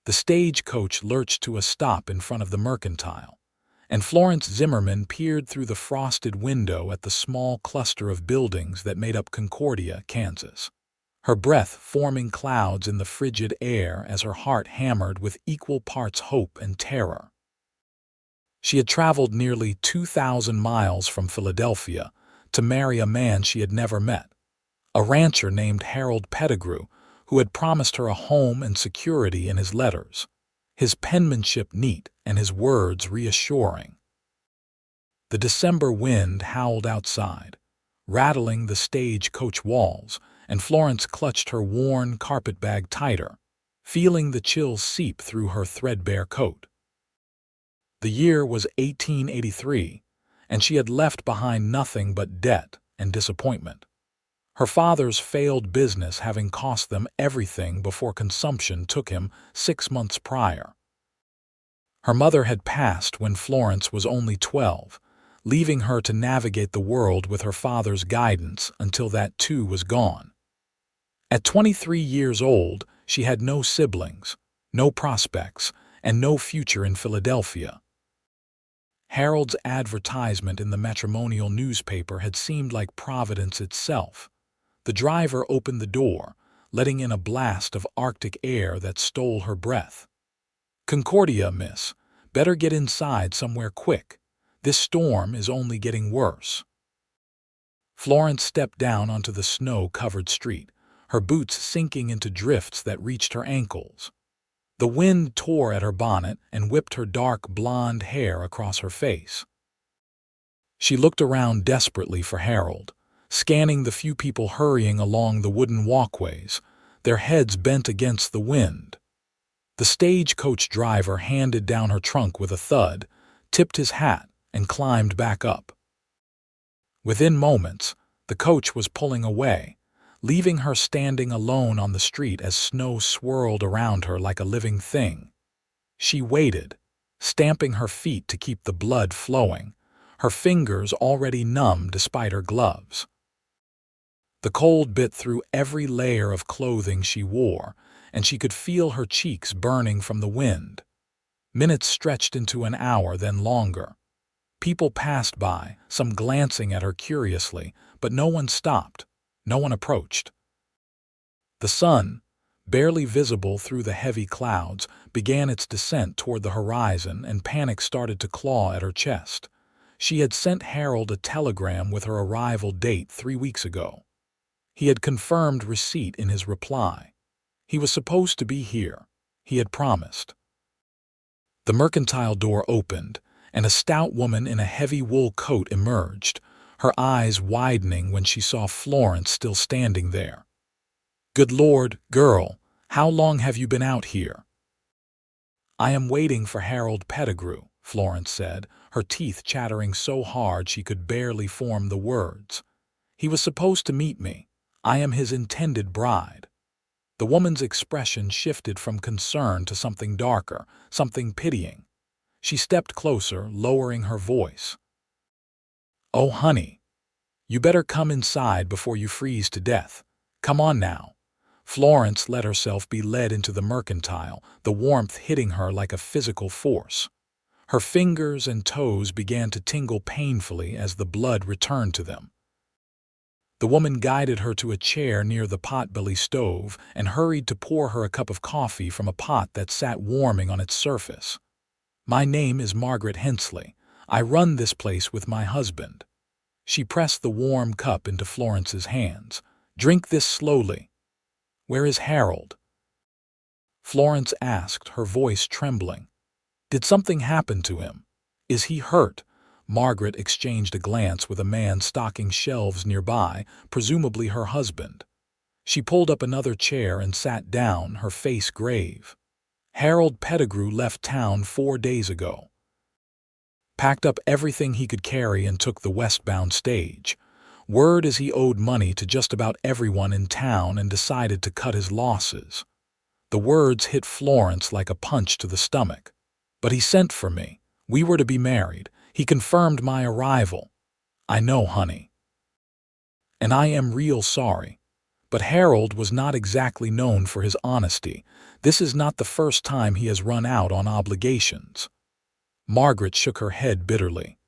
The stagecoach lurched to a stop in front of the Mercantile, and Florence Zimmerman peered through the frosted window at the small cluster of buildings that made up Concordia, Kansas, her breath forming clouds in the frigid air as her heart hammered with equal parts hope and terror. She had traveled nearly 2,000 miles from Philadelphia to marry a man she had never met, a rancher named Harold Pettigrew, who had promised her a home and security in his letters, his penmanship neat and his words reassuring. The December wind howled outside, rattling the stagecoach walls, and Florence clutched her worn carpetbag tighter, feeling the chill seep through her threadbare coat. The year was 1883, and she had left behind nothing but debt and disappointment, her father's failed business having cost them everything before consumption took him 6 months prior. Her mother had passed when Florence was only 12, leaving her to navigate the world with her father's guidance until that too was gone. At 23 years old, she had no siblings, no prospects, and no future in Philadelphia. Harold's advertisement in the matrimonial newspaper had seemed like Providence itself. The driver opened the door, letting in a blast of Arctic air that stole her breath. "Concordia, miss. Better get inside somewhere quick. This storm is only getting worse." Florence stepped down onto the snow-covered street, her boots sinking into drifts that reached her ankles. The wind tore at her bonnet and whipped her dark blonde hair across her face. She looked around desperately for Harold, scanning the few people hurrying along the wooden walkways, their heads bent against the wind. The stagecoach driver handed down her trunk with a thud, tipped his hat, and climbed back up. Within moments, the coach was pulling away, leaving her standing alone on the street as snow swirled around her like a living thing. She waited, stamping her feet to keep the blood flowing, her fingers already numb despite her gloves. The cold bit through every layer of clothing she wore, and she could feel her cheeks burning from the wind. Minutes stretched into an hour, then longer. People passed by, some glancing at her curiously, but no one stopped, no one approached. The sun, barely visible through the heavy clouds, began its descent toward the horizon, and panic started to claw at her chest. She had sent Harold a telegram with her arrival date 3 weeks ago. He had confirmed receipt in his reply. He was supposed to be here. He had promised. The Mercantile door opened, and a stout woman in a heavy wool coat emerged, her eyes widening when she saw Florence still standing there. "Good Lord, girl, how long have you been out here?" "I am waiting for Harold Pettigrew," Florence said, her teeth chattering so hard she could barely form the words. "He was supposed to meet me. I am his intended bride." The woman's expression shifted from concern to something darker, something pitying. She stepped closer, lowering her voice. "Oh, honey, you better come inside before you freeze to death. Come on now." Florence let herself be led into the Mercantile, the warmth hitting her like a physical force. Her fingers and toes began to tingle painfully as the blood returned to them. The woman guided her to a chair near the potbelly stove and hurried to pour her a cup of coffee from a pot that sat warming on its surface. "My name is Margaret Hensley. I run this place with my husband." She pressed the warm cup into Florence's hands. "Drink this slowly." "Where is Harold?" Florence asked, her voice trembling. "Did something happen to him? Is he hurt?" Margaret exchanged a glance with a man stocking shelves nearby, presumably her husband. She pulled up another chair and sat down, her face grave. "Harold Pettigrew left town 4 days ago. Packed up everything he could carry and took the westbound stage. Word is he owed money to just about everyone in town and decided to cut his losses." The words hit Florence like a punch to the stomach. "But he sent for me. We were to be married. He confirmed my arrival." "I know, honey. And I am real sorry. But Harold was not exactly known for his honesty. This is not the first time he has run out on obligations. Margaret shook her head bitterly.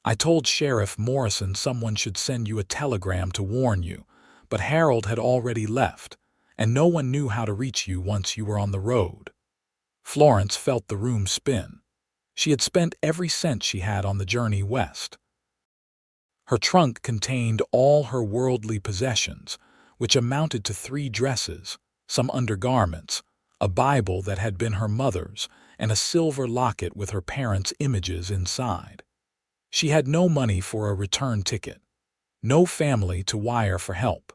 I told Sheriff Morrison someone should send you a telegram to warn you, but Harold had already left, and no one knew how to reach you once you were on the road. Florence felt the room spin. She had spent every cent she had on the journey west. Her trunk contained all her worldly possessions, which amounted to 3 dresses, some undergarments, a Bible that had been her mother's, and a silver locket with her parents' images inside. She had no money for a return ticket, no family to wire for help,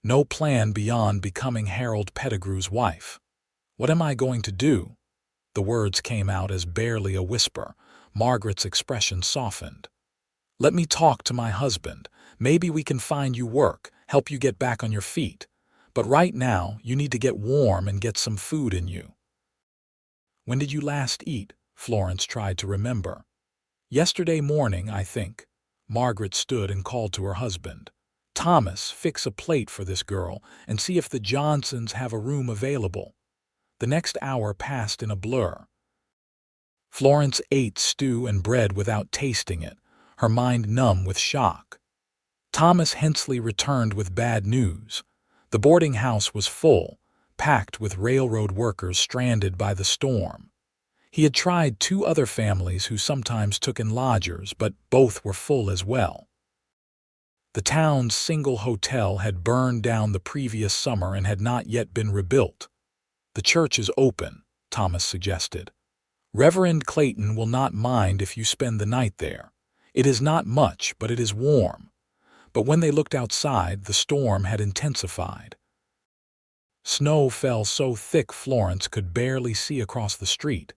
no plan beyond becoming Harold Pettigrew's wife. What am I going to do? The words came out as barely a whisper. Margaret's expression softened. Let me talk to my husband. Maybe we can find you work, help you get back on your feet. But right now, you need to get warm and get some food in you. When did you last eat? Florence tried to remember. Yesterday morning, I think. Margaret stood and called to her husband. Thomas, fix a plate for this girl and see if the Johnsons have a room available. The next hour passed in a blur. Florence ate stew and bread without tasting it, her mind numb with shock. Thomas Hensley returned with bad news. The boarding house was full, packed with railroad workers stranded by the storm. He had tried 2 other families who sometimes took in lodgers, but both were full as well. The town's single hotel had burned down the previous summer and had not yet been rebuilt. The church is open, Thomas suggested. Reverend Clayton will not mind if you spend the night there. It is not much, but it is warm. But when they looked outside, the storm had intensified. Snow fell so thick Florence could barely see across the street.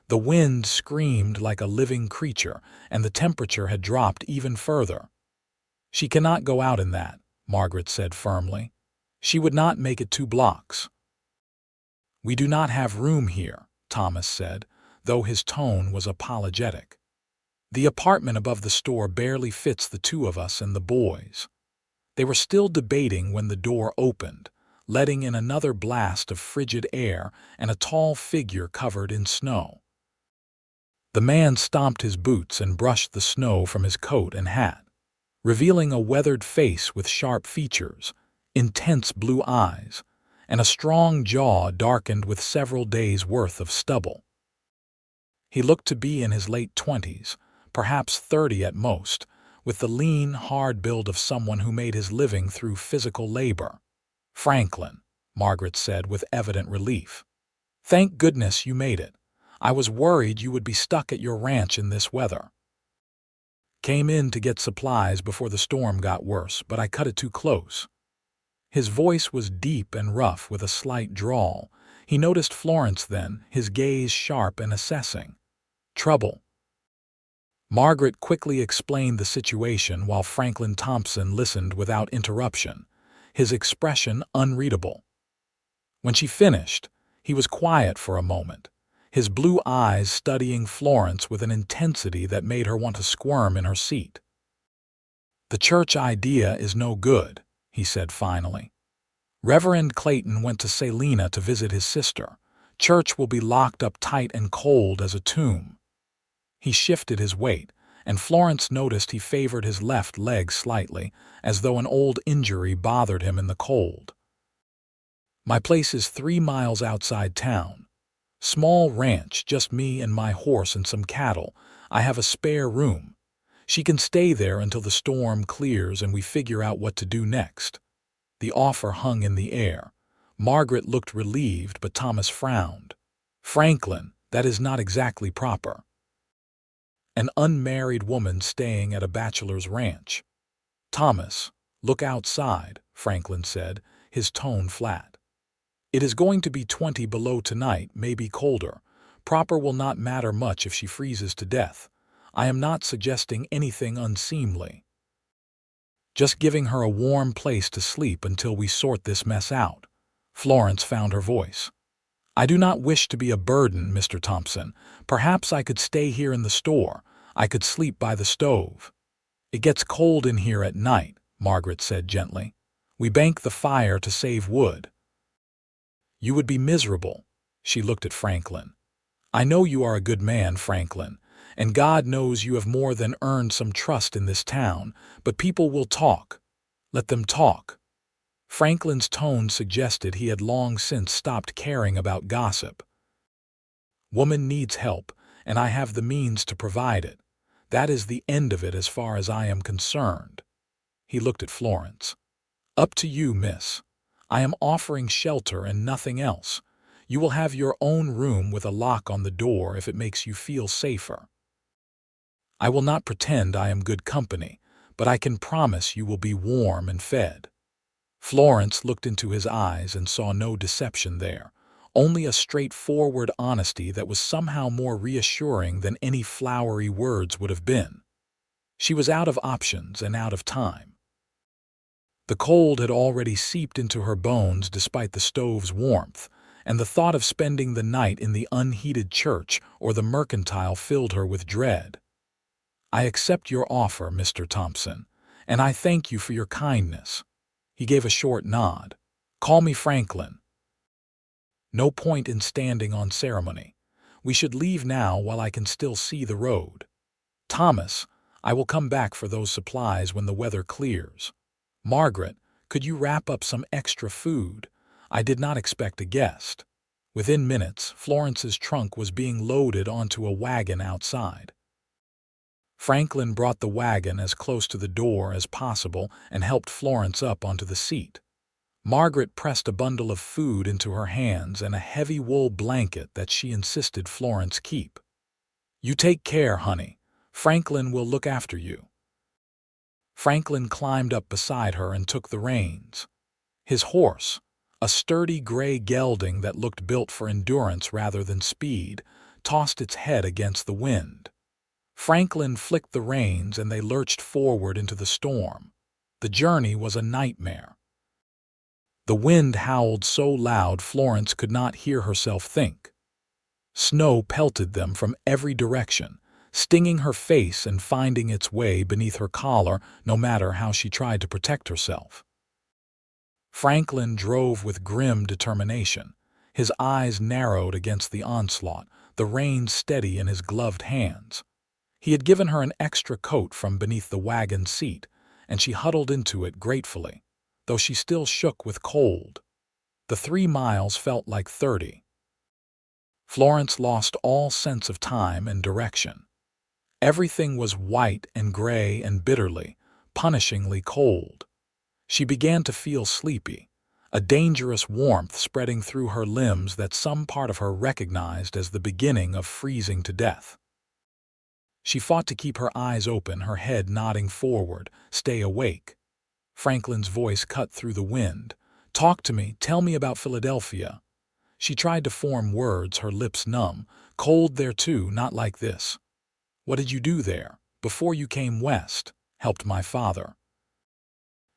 The wind screamed like a living creature, and the temperature had dropped even further. She cannot go out in that, Margaret said firmly. She would not make it 2 blocks. We do not have room here, Thomas said, though his tone was apologetic. The apartment above the store barely fits the 2 of us and the boys. They were still debating when the door opened, letting in another blast of frigid air and a tall figure covered in snow. The man stomped his boots and brushed the snow from his coat and hat, revealing a weathered face with sharp features, intense blue eyes, and a strong jaw darkened with several days' worth of stubble. He looked to be in his late 20s, perhaps 30 at most, with the lean, hard build of someone who made his living through physical labor. Franklin, Margaret said with evident relief. Thank goodness you made it. I was worried you would be stuck at your ranch in this weather. Came in to get supplies before the storm got worse, but I cut it too close. His voice was deep and rough with a slight drawl. He noticed Florence then, his gaze sharp and assessing. Trouble. Margaret quickly explained the situation while Franklin Thompson listened without interruption, his expression unreadable. When she finished, he was quiet for a moment, his blue eyes studying Florence with an intensity that made her want to squirm in her seat. The church idea is no good, he said finally. Reverend Clayton went to Salina to visit his sister. Church will be locked up tight and cold as a tomb. He shifted his weight, and Florence noticed he favored his left leg slightly, as though an old injury bothered him in the cold. My place is 3 miles outside town. Small ranch, just me and my horse and some cattle. I have a spare room. She can stay there until the storm clears and we figure out what to do next. The offer hung in the air. Margaret looked relieved, but Thomas frowned. Franklin, that is not exactly proper. An unmarried woman staying at a bachelor's ranch. Thomas, look outside, Franklin said, his tone flat. It is going to be 20 below tonight, maybe colder. Proper will not matter much if she freezes to death. I am not suggesting anything unseemly. Just giving her a warm place to sleep until we sort this mess out. Florence found her voice. I do not wish to be a burden, Mr. Thompson. Perhaps I could stay here in the store. I could sleep by the stove. It gets cold in here at night, Margaret said gently. We bank the fire to save wood. You would be miserable. She looked at Franklin. I know you are a good man, Franklin, and God knows you have more than earned some trust in this town, but people will talk. Let them talk. Franklin's tone suggested he had long since stopped caring about gossip. Woman needs help, and I have the means to provide it. That is the end of it as far as I am concerned. He looked at Florence. Up to you, miss. I am offering shelter and nothing else. You will have your own room with a lock on the door if it makes you feel safer. I will not pretend I am good company, but I can promise you will be warm and fed. Florence looked into his eyes and saw no deception there, only a straightforward honesty that was somehow more reassuring than any flowery words would have been. She was out of options and out of time. The cold had already seeped into her bones despite the stove's warmth, and the thought of spending the night in the unheated church or the mercantile filled her with dread. I accept your offer, Mr. Thompson, and I thank you for your kindness. He gave a short nod. Call me Franklin. No point in standing on ceremony. We should leave now while I can still see the road. Thomas, I will come back for those supplies when the weather clears. Margaret, could you wrap up some extra food? I did not expect a guest. Within minutes, Florence's trunk was being loaded onto a wagon outside. Franklin brought the wagon as close to the door as possible and helped Florence up onto the seat. Margaret pressed a bundle of food into her hands and a heavy wool blanket that she insisted Florence keep. You take care, honey. Franklin will look after you. Franklin climbed up beside her and took the reins. His horse, a sturdy gray gelding that looked built for endurance rather than speed, tossed its head against the wind. Franklin flicked the reins and they lurched forward into the storm. The journey was a nightmare. The wind howled so loud Florence could not hear herself think. Snow pelted them from every direction, stinging her face and finding its way beneath her collar no matter how she tried to protect herself. Franklin drove with grim determination, his eyes narrowed against the onslaught, the reins steady in his gloved hands. He had given her an extra coat from beneath the wagon seat, and she huddled into it gratefully, though she still shook with cold. The 3 miles felt like 30. Florence lost all sense of time and direction. Everything was white and gray and bitterly, punishingly cold. She began to feel sleepy, a dangerous warmth spreading through her limbs that some part of her recognized as the beginning of freezing to death. She fought to keep her eyes open, her head nodding forward, stay awake. Franklin's voice cut through the wind. Talk to me, tell me about Philadelphia. She tried to form words, her lips numb. Cold there too, not like this. What did you do there? Before you came west, helped my father.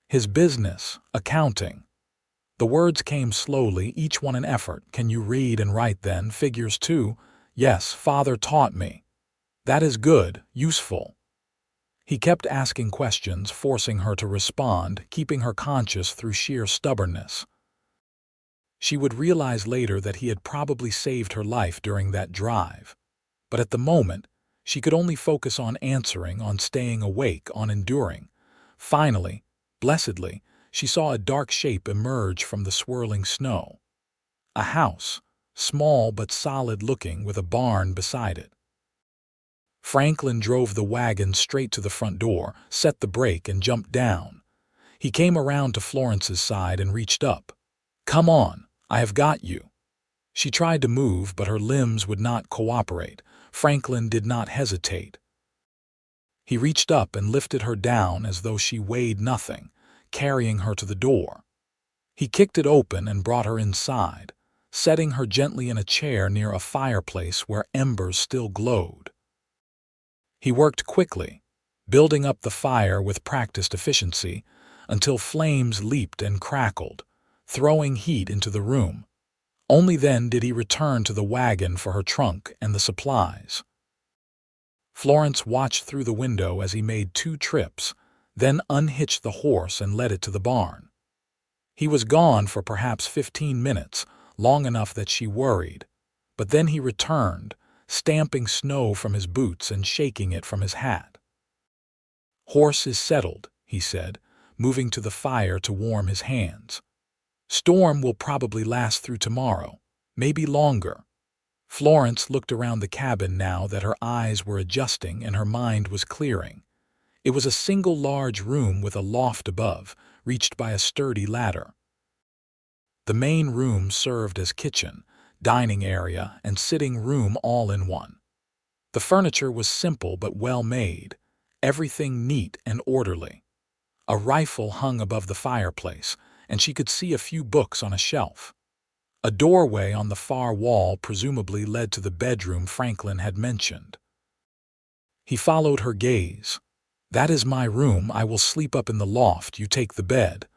His business, accounting. The words came slowly, each one an effort. Can you read and write then? Figures too? Yes, father taught me. That is good, useful. He kept asking questions, forcing her to respond, keeping her conscious through sheer stubbornness. She would realize later that he had probably saved her life during that drive. But at the moment, she could only focus on answering, on staying awake, on enduring. Finally, blessedly, she saw a dark shape emerge from the swirling snow. A house, small but solid-looking, with a barn beside it. Franklin drove the wagon straight to the front door, set the brake, and jumped down. He came around to Florence's side and reached up. Come on, I have got you. She tried to move, but her limbs would not cooperate. Franklin did not hesitate. He reached up and lifted her down as though she weighed nothing, carrying her to the door. He kicked it open and brought her inside, setting her gently in a chair near a fireplace where embers still glowed. He worked quickly, building up the fire with practiced efficiency, until flames leaped and crackled, throwing heat into the room. Only then did he return to the wagon for her trunk and the supplies. Florence watched through the window as he made 2 trips, then unhitched the horse and led it to the barn. He was gone for perhaps 15 minutes, long enough that she worried. But then he returned, stamping snow from his boots and shaking it from his hat. "Horse is settled," he said, moving to the fire to warm his hands. "Storm will probably last through tomorrow, maybe longer." Florence looked around the cabin now that her eyes were adjusting and her mind was clearing. It was a single large room with a loft above, reached by a sturdy ladder. The main room served as kitchen, dining area, and sitting room all in one. The furniture was simple but well made, everything neat and orderly. A rifle hung above the fireplace, and she could see a few books on a shelf. A doorway on the far wall presumably led to the bedroom Franklin had mentioned. He followed her gaze. "That is my room. I will sleep up in the loft. You take the bed."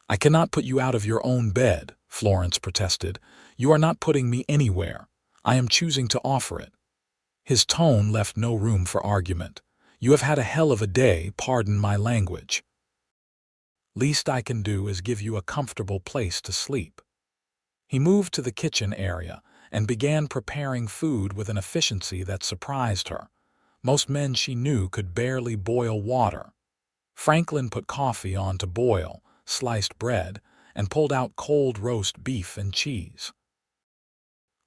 "I cannot put you out of your own bed," Florence protested. "You are not putting me anywhere. I am choosing to offer it." His tone left no room for argument. "You have had a hell of a day, pardon my language. Least I can do is give you a comfortable place to sleep." He moved to the kitchen area and began preparing food with an efficiency that surprised her. Most men she knew could barely boil water. Franklin put coffee on to boil, sliced bread, and pulled out cold roast beef and cheese.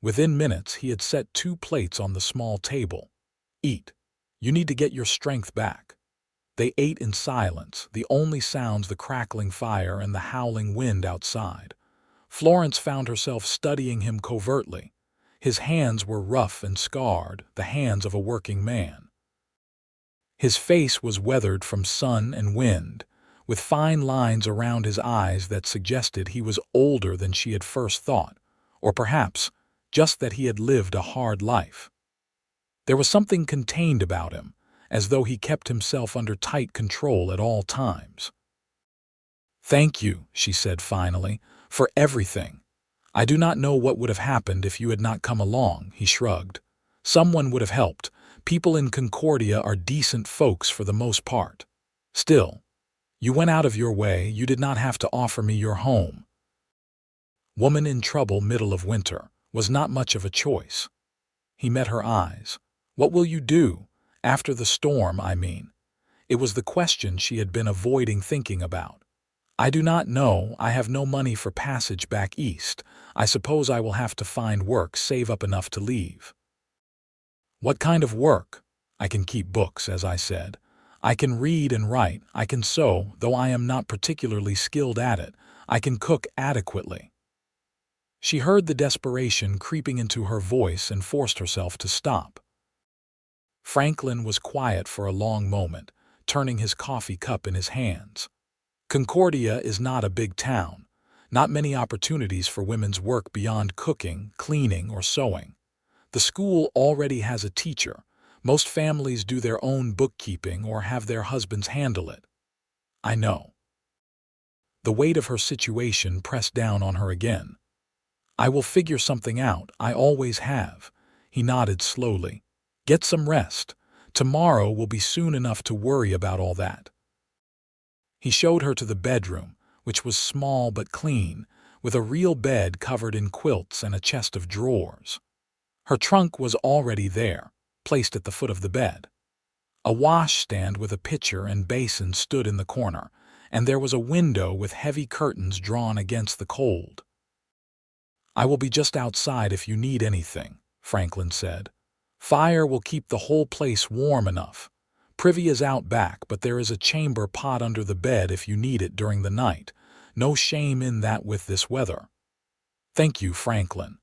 Within minutes, he had set 2 plates on the small table. "Eat. You need to get your strength back." They ate in silence, the only sounds the crackling fire and the howling wind outside. Florence found herself studying him covertly. His hands were rough and scarred, the hands of a working man. His face was weathered from sun and wind, with fine lines around his eyes that suggested he was older than she had first thought, or perhaps just that he had lived a hard life. There was something contained about him, as though he kept himself under tight control at all times. "Thank you," she said finally, "for everything. I do not know what would have happened if you had not come along," he shrugged. "Someone would have helped. People in Concordia are decent folks for the most part. Still, you went out of your way. You did not have to offer me your home." Woman in trouble middle of winter was not much of a choice. He met her eyes. "What will you do? After the storm, I mean." It was the question she had been avoiding thinking about. "I do not know. I have no money for passage back east. I suppose I will have to find work, save up enough to leave." "What kind of work?" "I can keep books, as I said. I can read and write. I can sew, though I am not particularly skilled at it. I can cook adequately." She heard the desperation creeping into her voice and forced herself to stop. Franklin was quiet for a long moment, turning his coffee cup in his hands. Concordia is not a big town. Not many opportunities for women's work beyond cooking, cleaning, or sewing. The school already has a teacher. Most families do their own bookkeeping or have their husbands handle it. "I know." The weight of her situation pressed down on her again. "I will figure something out. I always have." He nodded slowly. "Get some rest. Tomorrow will be soon enough to worry about all that." He showed her to the bedroom, which was small but clean, with a real bed covered in quilts and a chest of drawers. Her trunk was already there, placed at the foot of the bed. A washstand with a pitcher and basin stood in the corner, and there was a window with heavy curtains drawn against the cold. "I will be just outside if you need anything," Franklin said. "Fire will keep the whole place warm enough. Privy is out back, but there is a chamber pot under the bed if you need it during the night. No shame in that with this weather." "Thank you, Franklin."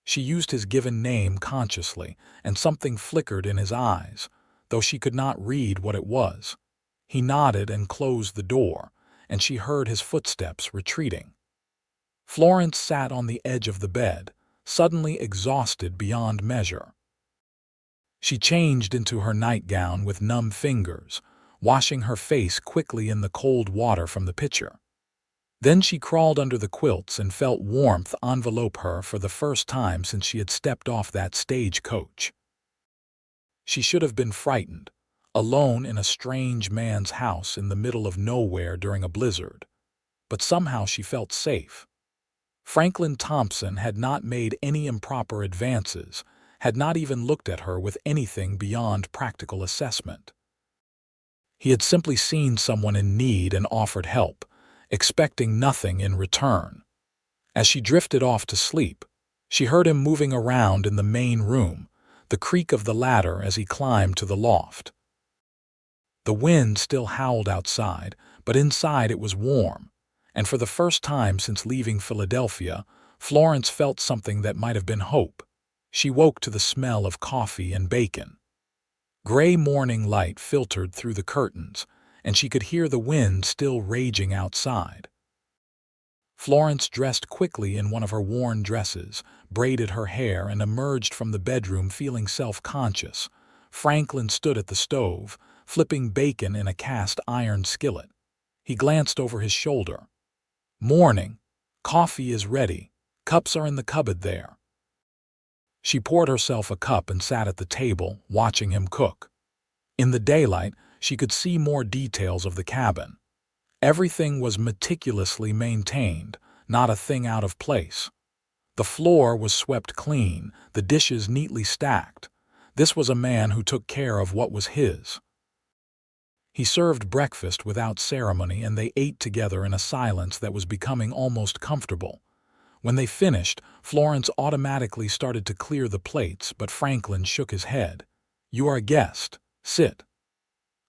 She used his given name consciously, and something flickered in his eyes, though she could not read what it was. He nodded and closed the door, and she heard his footsteps retreating. Florence sat on the edge of the bed, suddenly exhausted beyond measure. She changed into her nightgown with numb fingers, washing her face quickly in the cold water from the pitcher. Then she crawled under the quilts and felt warmth envelope her for the first time since she had stepped off that stagecoach. She should have been frightened, alone in a strange man's house in the middle of nowhere during a blizzard. but somehow she felt safe. Franklin Thompson had not made any improper advances, had not even looked at her with anything beyond practical assessment. He had simply seen someone in need and offered help, expecting nothing in return. As she drifted off to sleep, she heard him moving around in the main room, the creak of the ladder as he climbed to the loft. The wind still howled outside, but inside it was warm, and for the first time since leaving Philadelphia, Florence felt something that might have been hope. She woke to the smell of coffee and bacon. Gray morning light filtered through the curtains, and she could hear the wind still raging outside. Florence dressed quickly in one of her worn dresses, braided her hair, and emerged from the bedroom feeling self-conscious. Franklin stood at the stove, flipping bacon in a cast-iron skillet. He glanced over his shoulder. "Morning. Coffee is ready. Cups are in the cupboard there." She poured herself a cup and sat at the table, watching him cook. In the daylight, she could see more details of the cabin. Everything was meticulously maintained, not a thing out of place. The floor was swept clean, the dishes neatly stacked. This was a man who took care of what was his. He served breakfast without ceremony, and they ate together in a silence that was becoming almost comfortable. When they finished, Florence automatically started to clear the plates, but Franklin shook his head. "You are a guest. Sit."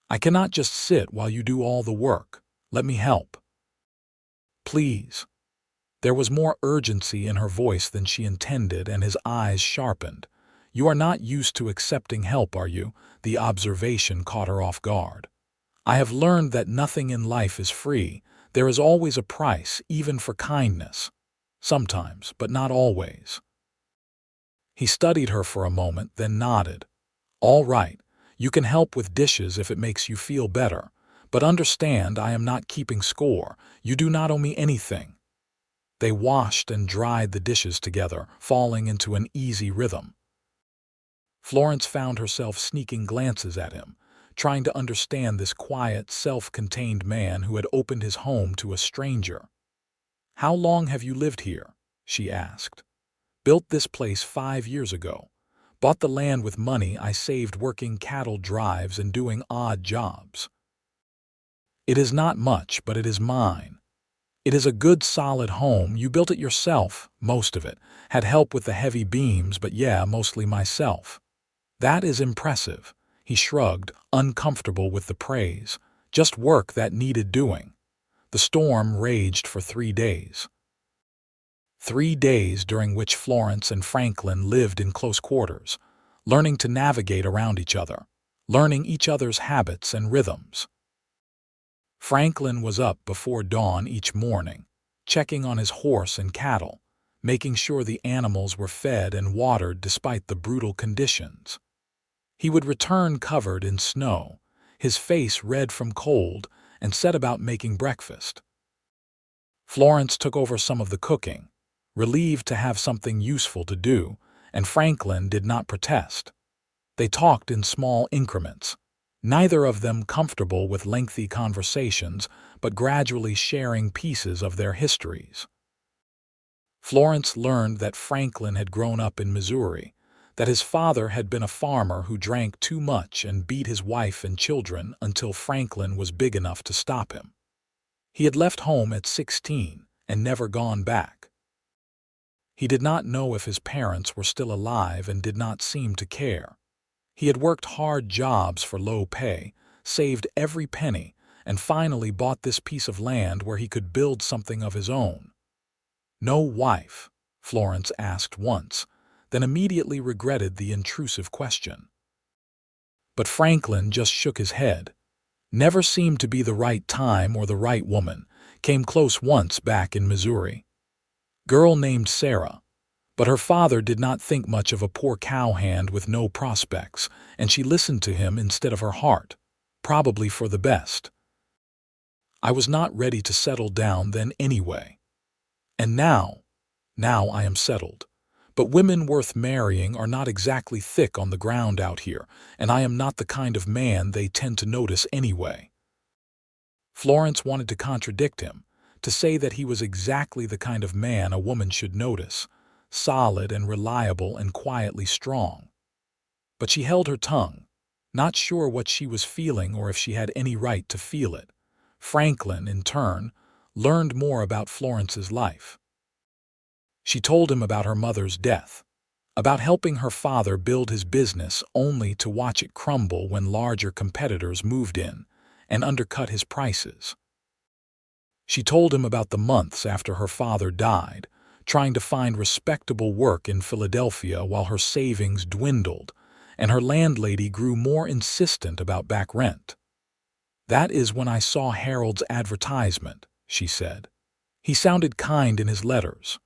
"I cannot just sit while you do all the work. Let me help." "Please." There was more urgency in her voice than she intended, and his eyes sharpened. "You are not used to accepting help, are you?" The observation caught her off guard. "I have learned that nothing in life is free. There is always a price, even for kindness. Sometimes, but not always." He studied her for a moment, then nodded. "All right, you can help with dishes if it makes you feel better. But understand, I am not keeping score. You do not owe me anything." They washed and dried the dishes together, falling into an easy rhythm. Florence found herself sneaking glances at him, trying to understand this quiet, self-contained man who had opened his home to a stranger. "How long have you lived here?" she asked. "Built this place 5 years ago. Bought the land with money I saved working cattle drives and doing odd jobs. It is not much, but it is mine. It is a good, solid home. You built it yourself, most of it. Had help with the heavy beams, but yeah, mostly myself." "That is impressive." He shrugged, uncomfortable with the praise. "Just work that needed doing." The storm raged for 3 days. 3 days during which Florence and Franklin lived in close quarters, learning to navigate around each other, learning each other's habits and rhythms. Franklin was up before dawn each morning, checking on his horse and cattle, making sure the animals were fed and watered despite the brutal conditions. He would return covered in snow, his face red from cold, and set about making breakfast. Florence took over some of the cooking, relieved to have something useful to do, and Franklin did not protest. They talked in small increments, neither of them comfortable with lengthy conversations, but gradually sharing pieces of their histories. Florence learned that Franklin had grown up in Missouri, that his father had been a farmer who drank too much and beat his wife and children until Franklin was big enough to stop him. He had left home at 16 and never gone back. He did not know if his parents were still alive and did not seem to care. He had worked hard jobs for low pay, saved every penny, and finally bought this piece of land where he could build something of his own. "No wife?" Florence asked once, then immediately regretted the intrusive question. But Franklin just shook his head. "Never seemed to be the right time or the right woman. Came close once back in Missouri. Girl named Sarah. But her father did not think much of a poor cowhand with no prospects, and she listened to him instead of her heart, probably for the best. I was not ready to settle down then anyway. And now I am settled. But women worth marrying are not exactly thick on the ground out here, and I am not the kind of man they tend to notice anyway." Florence wanted to contradict him, to say that he was exactly the kind of man a woman should notice, solid and reliable and quietly strong. But she held her tongue, not sure what she was feeling or if she had any right to feel it. Franklin, in turn, learned more about Florence's life. She told him about her mother's death, about helping her father build his business only to watch it crumble when larger competitors moved in and undercut his prices. She told him about the months after her father died, trying to find respectable work in Philadelphia while her savings dwindled and her landlady grew more insistent about back rent. "That is when I saw Harold's advertisement," she said. "He sounded kind in his letters.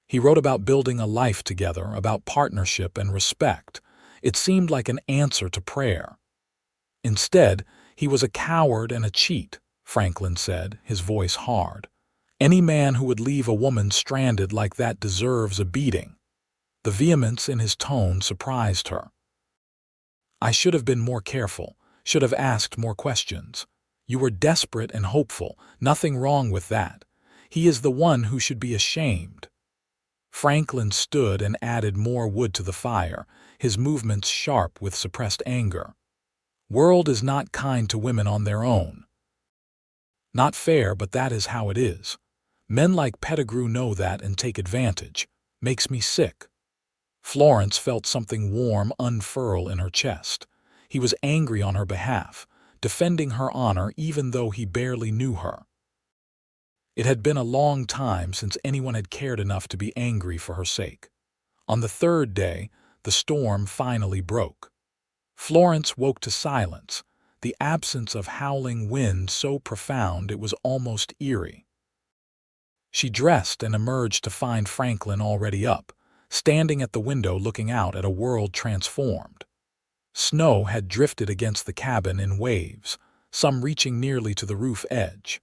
He wrote about building a life together, about partnership and respect. It seemed like an answer to prayer. Instead, he was a coward and a cheat," Franklin said, his voice hard. "Any man who would leave a woman stranded like that deserves a beating." The vehemence in his tone surprised her. "I should have been more careful, should have asked more questions. You were desperate and hopeful, nothing wrong with that. He is the one who should be ashamed." Franklin stood and added more wood to the fire, his movements sharp with suppressed anger. "World is not kind to women on their own. Not fair, but that is how it is. Men like Pettigrew know that and take advantage. Makes me sick." Florence felt something warm unfurl in her chest. He was angry on her behalf, defending her honor even though he barely knew her. It had been a long time since anyone had cared enough to be angry for her sake. On the third day, the storm finally broke. Florence woke to silence, the absence of howling wind so profound it was almost eerie. She dressed and emerged to find Franklin already up, standing at the window looking out at a world transformed. Snow had drifted against the cabin in waves, some reaching nearly to the roof edge.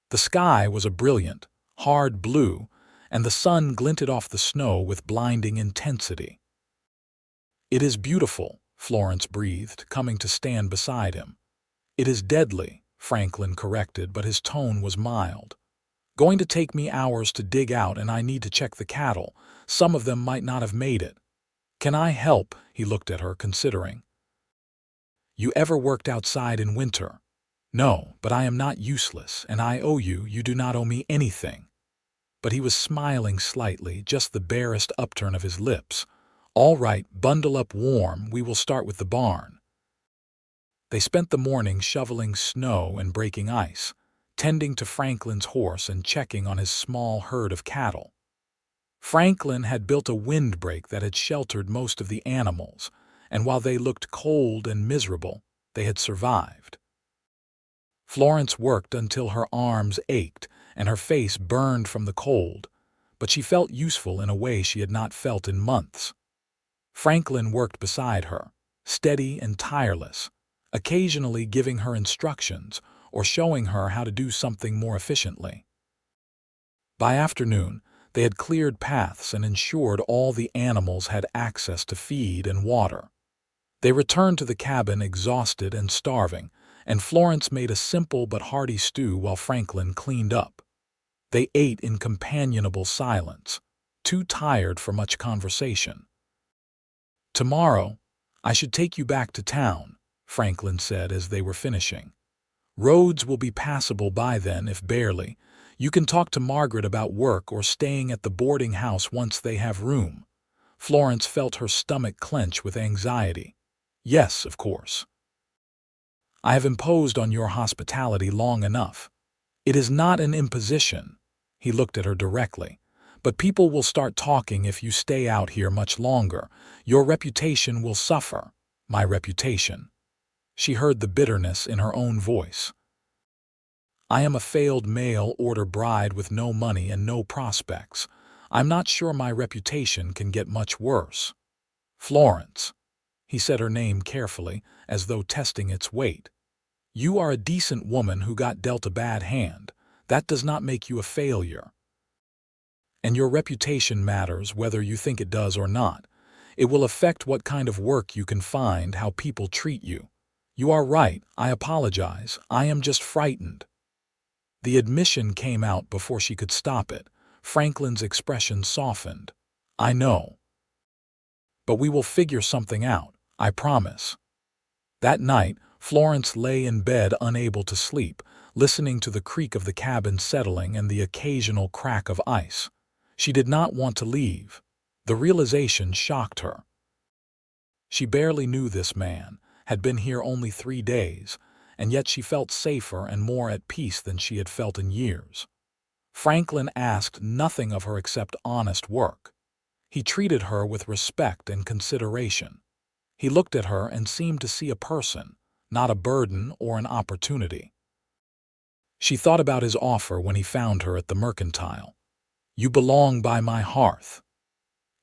The sky was a brilliant, hard blue, and the sun glinted off the snow with blinding intensity. "It is beautiful," Florence breathed, coming to stand beside him. "It is deadly," Franklin corrected, but his tone was mild. "Going to take me hours to dig out, and I need to check the cattle. Some of them might not have made it. Can I help?" He looked at her, considering. "You ever worked outside in winter?" "No, but I am not useless, and I owe you. You do not owe me anything." But he was smiling slightly, just the barest upturn of his lips. "All right, bundle up warm. We will start with the barn." They spent the morning shoveling snow and breaking ice, tending to Franklin's horse and checking on his small herd of cattle. Franklin had built a windbreak that had sheltered most of the animals, and while they looked cold and miserable, they had survived. Florence worked until her arms ached and her face burned from the cold, but she felt useful in a way she had not felt in months. Franklin worked beside her, steady and tireless, occasionally giving her instructions or showing her how to do something more efficiently. By afternoon, they had cleared paths and ensured all the animals had access to feed and water. They returned to the cabin exhausted and starving, and Florence made a simple but hearty stew while Franklin cleaned up. They ate in companionable silence, too tired for much conversation. "Tomorrow, I should take you back to town," Franklin said as they were finishing. "Roads will be passable by then, if barely. You can talk to Margaret about work or staying at the boarding house once they have room." Florence felt her stomach clench with anxiety. "Yes, of course. I have imposed on your hospitality long enough. It is not an imposition." He looked at her directly. "But people will start talking if you stay out here much longer. Your reputation will suffer." "My reputation." She heard the bitterness in her own voice. "I am a failed mail-order bride with no money and no prospects. I'm not sure my reputation can get much worse." "Florence." He said her name carefully, as though testing its weight. "You are a decent woman who got dealt a bad hand. That does not make you a failure. And your reputation matters whether you think it does or not. It will affect what kind of work you can find, how people treat you. You are right. I apologize. I am just frightened." The admission came out before she could stop it. Franklin's expression softened. "I know. But we will figure something out, I promise." That night, Florence lay in bed unable to sleep, listening to the creak of the cabin settling and the occasional crack of ice. She did not want to leave. The realization shocked her. She barely knew this man, had been here only 3 days, and yet she felt safer and more at peace than she had felt in years. Franklin asked nothing of her except honest work. He treated her with respect and consideration. He looked at her and seemed to see a person, not a burden or an opportunity. She thought about his offer when he found her at the mercantile. "You belong by my hearth."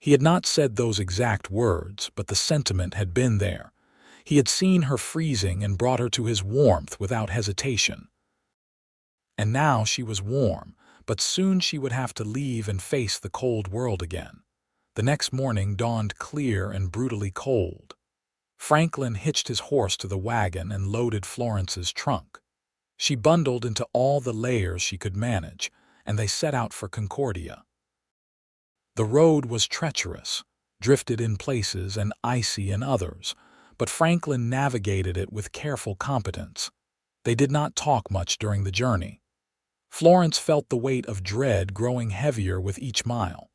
He had not said those exact words, but the sentiment had been there. He had seen her freezing and brought her to his warmth without hesitation. And now she was warm, but soon she would have to leave and face the cold world again. The next morning dawned clear and brutally cold. Franklin hitched his horse to the wagon and loaded Florence's trunk. She bundled into all the layers she could manage, and they set out for Concordia. The road was treacherous, drifted in places and icy in others, but Franklin navigated it with careful competence. They did not talk much during the journey. Florence felt the weight of dread growing heavier with each mile.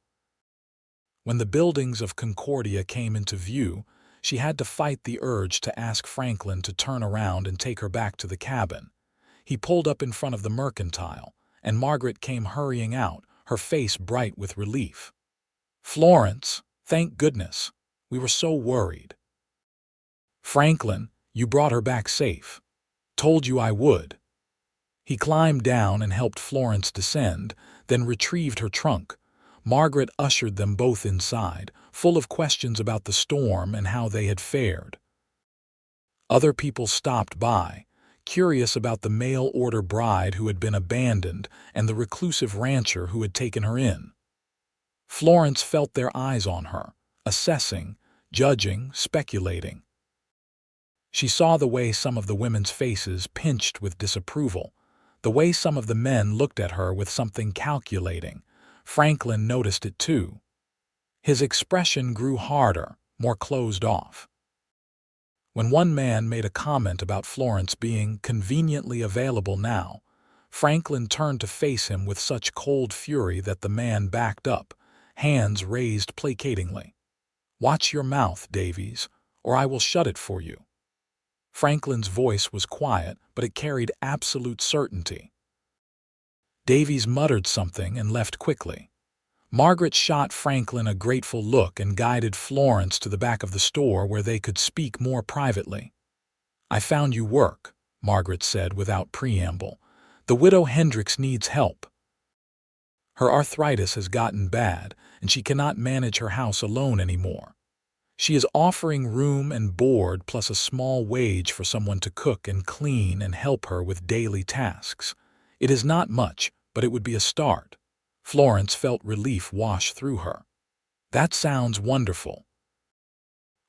When the buildings of Concordia came into view, she had to fight the urge to ask Franklin to turn around and take her back to the cabin. He pulled up in front of the mercantile, and Margaret came hurrying out, her face bright with relief. "Florence, thank goodness. We were so worried." "Franklin, you brought her back safe. Told you I would." He climbed down and helped Florence descend, then retrieved her trunk. Margaret ushered them both inside, full of questions about the storm and how they had fared. Other people stopped by, curious about the mail-order bride who had been abandoned and the reclusive rancher who had taken her in. Florence felt their eyes on her, assessing, judging, speculating. She saw the way some of the women's faces pinched with disapproval, the way some of the men looked at her with something calculating. Franklin noticed it too. His expression grew harder, more closed off. When one man made a comment about Florence being conveniently available now, Franklin turned to face him with such cold fury that the man backed up, hands raised placatingly. "Watch your mouth, Davies, or I will shut it for you." Franklin's voice was quiet, but it carried absolute certainty. Davies muttered something and left quickly. Margaret shot Franklin a grateful look and guided Florence to the back of the store where they could speak more privately. "I found you work," Margaret said without preamble. "The widow Hendricks needs help. Her arthritis has gotten bad, and she cannot manage her house alone anymore. She is offering room and board plus a small wage for someone to cook and clean and help her with daily tasks. It is not much, but it would be a start." Florence felt relief wash through her. "That sounds wonderful.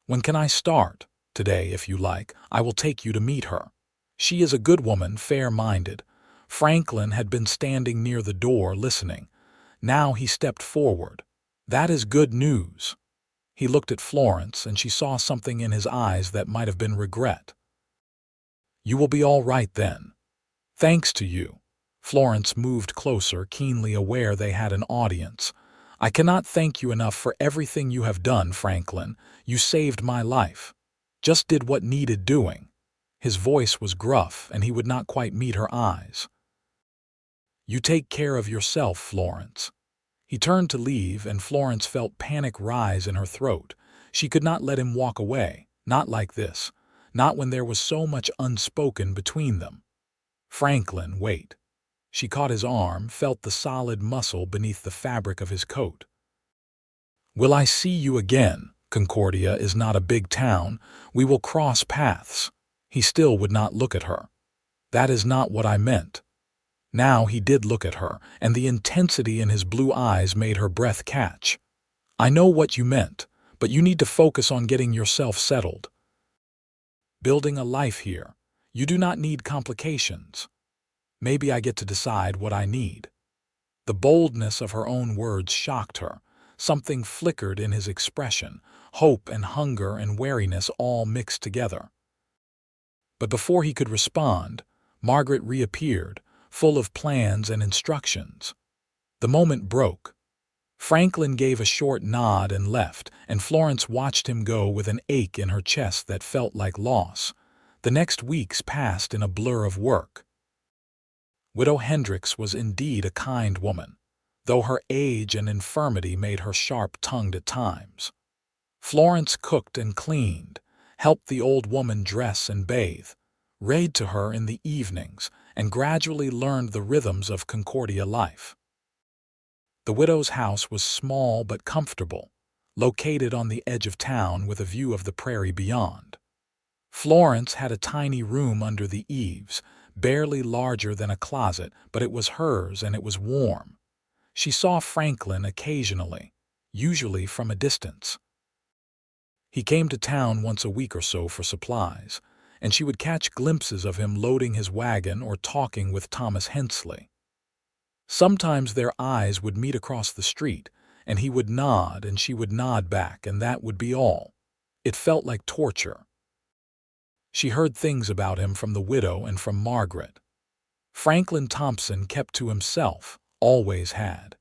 When can I start?" "Today, if you like. I will take you to meet her. She is a good woman, fair-minded." Franklin had been standing near the door listening. Now he stepped forward. "That is good news." He looked at Florence, and she saw something in his eyes that might have been regret. "You will be all right then. Thanks to you." Florence moved closer, keenly aware they had an audience. "I cannot thank you enough for everything you have done, Franklin. You saved my life. Just did what needed doing." His voice was gruff, and he would not quite meet her eyes. "You take care of yourself, Florence." He turned to leave, and Florence felt panic rise in her throat. She could not let him walk away, not like this, not when there was so much unspoken between them. "Franklin, wait." She caught his arm, felt the solid muscle beneath the fabric of his coat. "Will I see you again? Concordia is not a big town. We will cross paths." He still would not look at her. "That is not what I meant." Now he did look at her, and the intensity in his blue eyes made her breath catch. "I know what you meant, but you need to focus on getting yourself settled. Building a life here. You do not need complications." Maybe I get to decide what I need." The boldness of her own words shocked her. Something flickered in his expression, hope and hunger and wariness all mixed together. But before he could respond, Margaret reappeared, full of plans and instructions. The moment broke. Franklin gave a short nod and left, and Florence watched him go with an ache in her chest that felt like loss. The next weeks passed in a blur of work. Widow Hendricks was indeed a kind woman, though her age and infirmity made her sharp-tongued at times. Florence cooked and cleaned, helped the old woman dress and bathe, read to her in the evenings, and gradually learned the rhythms of Concordia life. The widow's house was small but comfortable, located on the edge of town with a view of the prairie beyond. Florence had a tiny room under the eaves, barely larger than a closet, but it was hers and it was warm. She saw Franklin occasionally, usually from a distance. He came to town once a week or so for supplies, and she would catch glimpses of him loading his wagon or talking with Thomas Hensley. Sometimes their eyes would meet across the street, and he would nod and she would nod back, and that would be all. It felt like torture. She heard things about him from the widow and from Margaret. Franklin Thompson kept to himself, always had.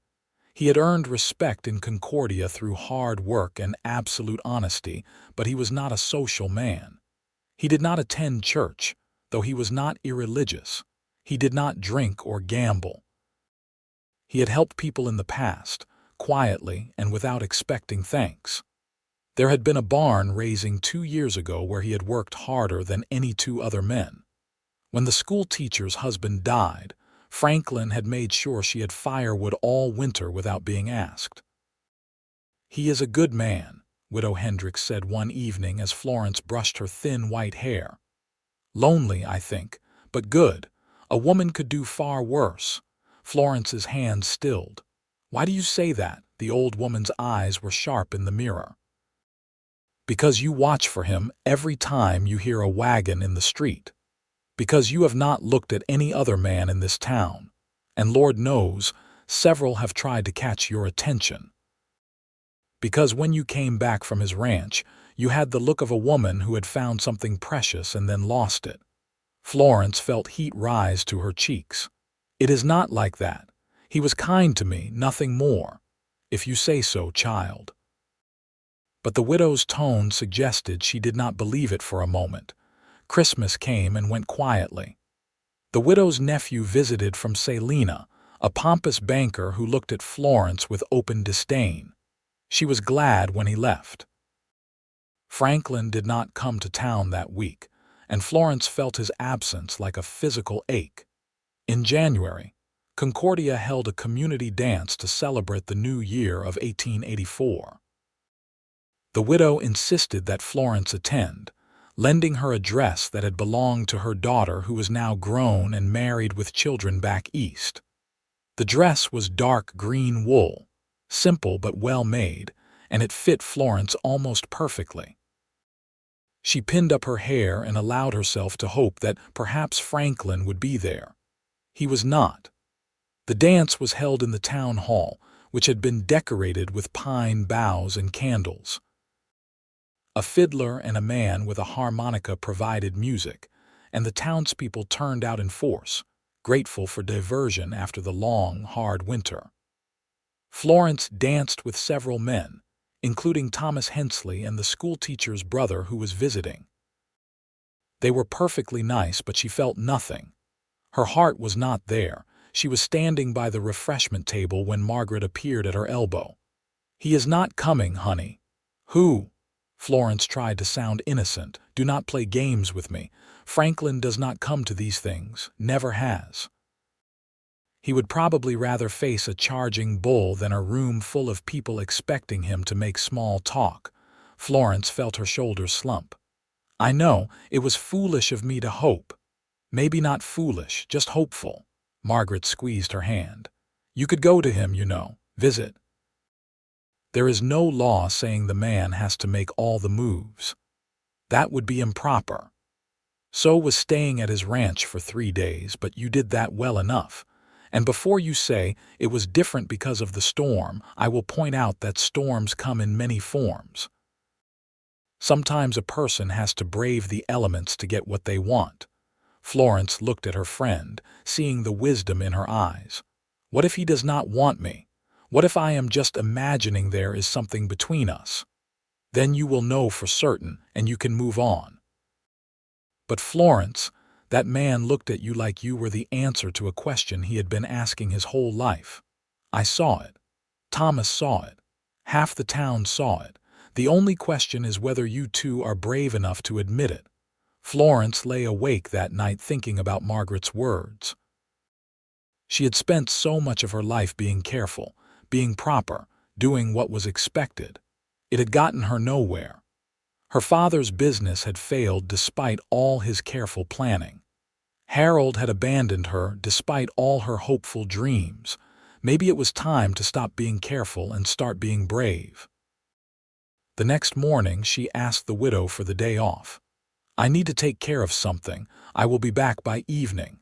He had earned respect in Concordia through hard work and absolute honesty, but he was not a social man. He did not attend church, though he was not irreligious. He did not drink or gamble. He had helped people in the past, quietly and without expecting thanks. There had been a barn raising 2 years ago where he had worked harder than any 2 other men. When the school teacher's husband died, Franklin had made sure she had firewood all winter without being asked. "He is a good man," Widow Hendricks said one evening as Florence brushed her thin white hair. "Lonely, I think, but good. A woman could do far worse." Florence's hand stilled. "Why do you say that?" The old woman's eyes were sharp in the mirror. "Because you watch for him every time you hear a wagon in the street. Because you have not looked at any other man in this town, and Lord knows, several have tried to catch your attention. Because when you came back from his ranch, you had the look of a woman who had found something precious and then lost it." Florence felt heat rise to her cheeks. "It is not like that. He was kind to me, nothing more. If you say so, child." But the widow's tone suggested she did not believe it for a moment. Christmas came and went quietly. The widow's nephew visited from Salina, a pompous banker who looked at Florence with open disdain. She was glad when he left. Franklin did not come to town that week, and Florence felt his absence like a physical ache. In January, Concordia held a community dance to celebrate the new year of 1884. The widow insisted that Florence attend, lending her a dress that had belonged to her daughter who was now grown and married with children back east. The dress was dark green wool, simple but well made, and it fit Florence almost perfectly. She pinned up her hair and allowed herself to hope that perhaps Franklin would be there. He was not. The dance was held in the town hall, which had been decorated with pine boughs and candles. A fiddler and a man with a harmonica provided music, and the townspeople turned out in force, grateful for diversion after the long, hard winter. Florence danced with several men, including Thomas Hensley and the schoolteacher's brother who was visiting. They were perfectly nice, but she felt nothing. Her heart was not there. She was standing by the refreshment table when Margaret appeared at her elbow. "He is not coming, honey." "Who?" Florence tried to sound innocent. "Do not play games with me. Franklin does not come to these things, never has. He would probably rather face a charging bull than a room full of people expecting him to make small talk." Florence felt her shoulders slump. "I know, it was foolish of me to hope." "Maybe not foolish, just hopeful." Margaret squeezed her hand. "You could go to him, you know, visit. There is no law saying the man has to make all the moves. That would be improper." So was staying at his ranch for 3 days, but you did that well enough. And before you say it was different because of the storm, I will point out that storms come in many forms. Sometimes a person has to brave the elements to get what they want. Florence looked at her friend, seeing the wisdom in her eyes. What if he does not want me? What if I am just imagining there is something between us? Then you will know for certain, and you can move on. But Florence, that man looked at you like you were the answer to a question he had been asking his whole life. I saw it. Thomas saw it. Half the town saw it. The only question is whether you two are brave enough to admit it. Florence lay awake that night thinking about Margaret's words. She had spent so much of her life being careful, being proper, doing what was expected. It had gotten her nowhere. Her father's business had failed despite all his careful planning. Harold had abandoned her despite all her hopeful dreams. Maybe it was time to stop being careful and start being brave. The next morning she asked the widow for the day off. I need to take care of something. I will be back by evening.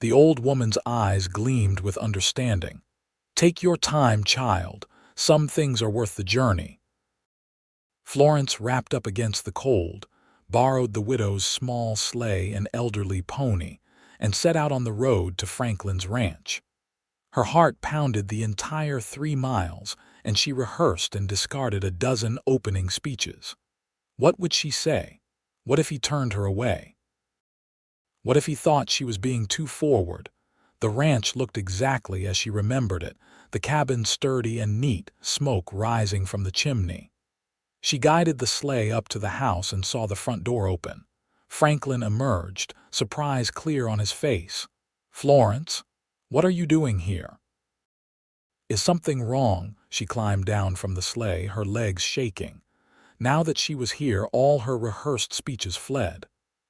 The old woman's eyes gleamed with understanding. Take your time, child. Some things are worth the journey. Florence wrapped up against the cold, borrowed the widow's small sleigh and elderly pony, and set out on the road to Franklin's ranch. Her heart pounded the entire 3 miles, and she rehearsed and discarded a dozen opening speeches. What would she say? What if he turned her away? What if he thought she was being too forward? The ranch looked exactly as she remembered it, the cabin sturdy and neat, smoke rising from the chimney. She guided the sleigh up to the house and saw the front door open. Franklin emerged, surprise clear on his face. "Florence, what are you doing here?" "Is something wrong?" She climbed down from the sleigh, her legs shaking. Now that she was here, all her rehearsed speeches fled.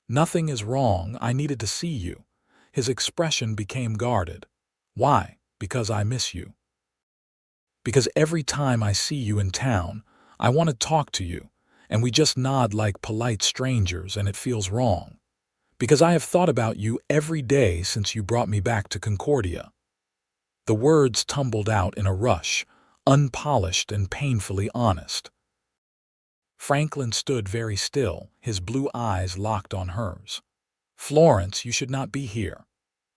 "Nothing is wrong. I needed to see you." His expression became guarded. "Why?" "Because I miss you. Because every time I see you in town, I want to talk to you, and we just nod like polite strangers, and it feels wrong. Because I have thought about you every day since you brought me back to Concordia." The words tumbled out in a rush, unpolished and painfully honest. Franklin stood very still, his blue eyes locked on hers. "Florence, you should not be here."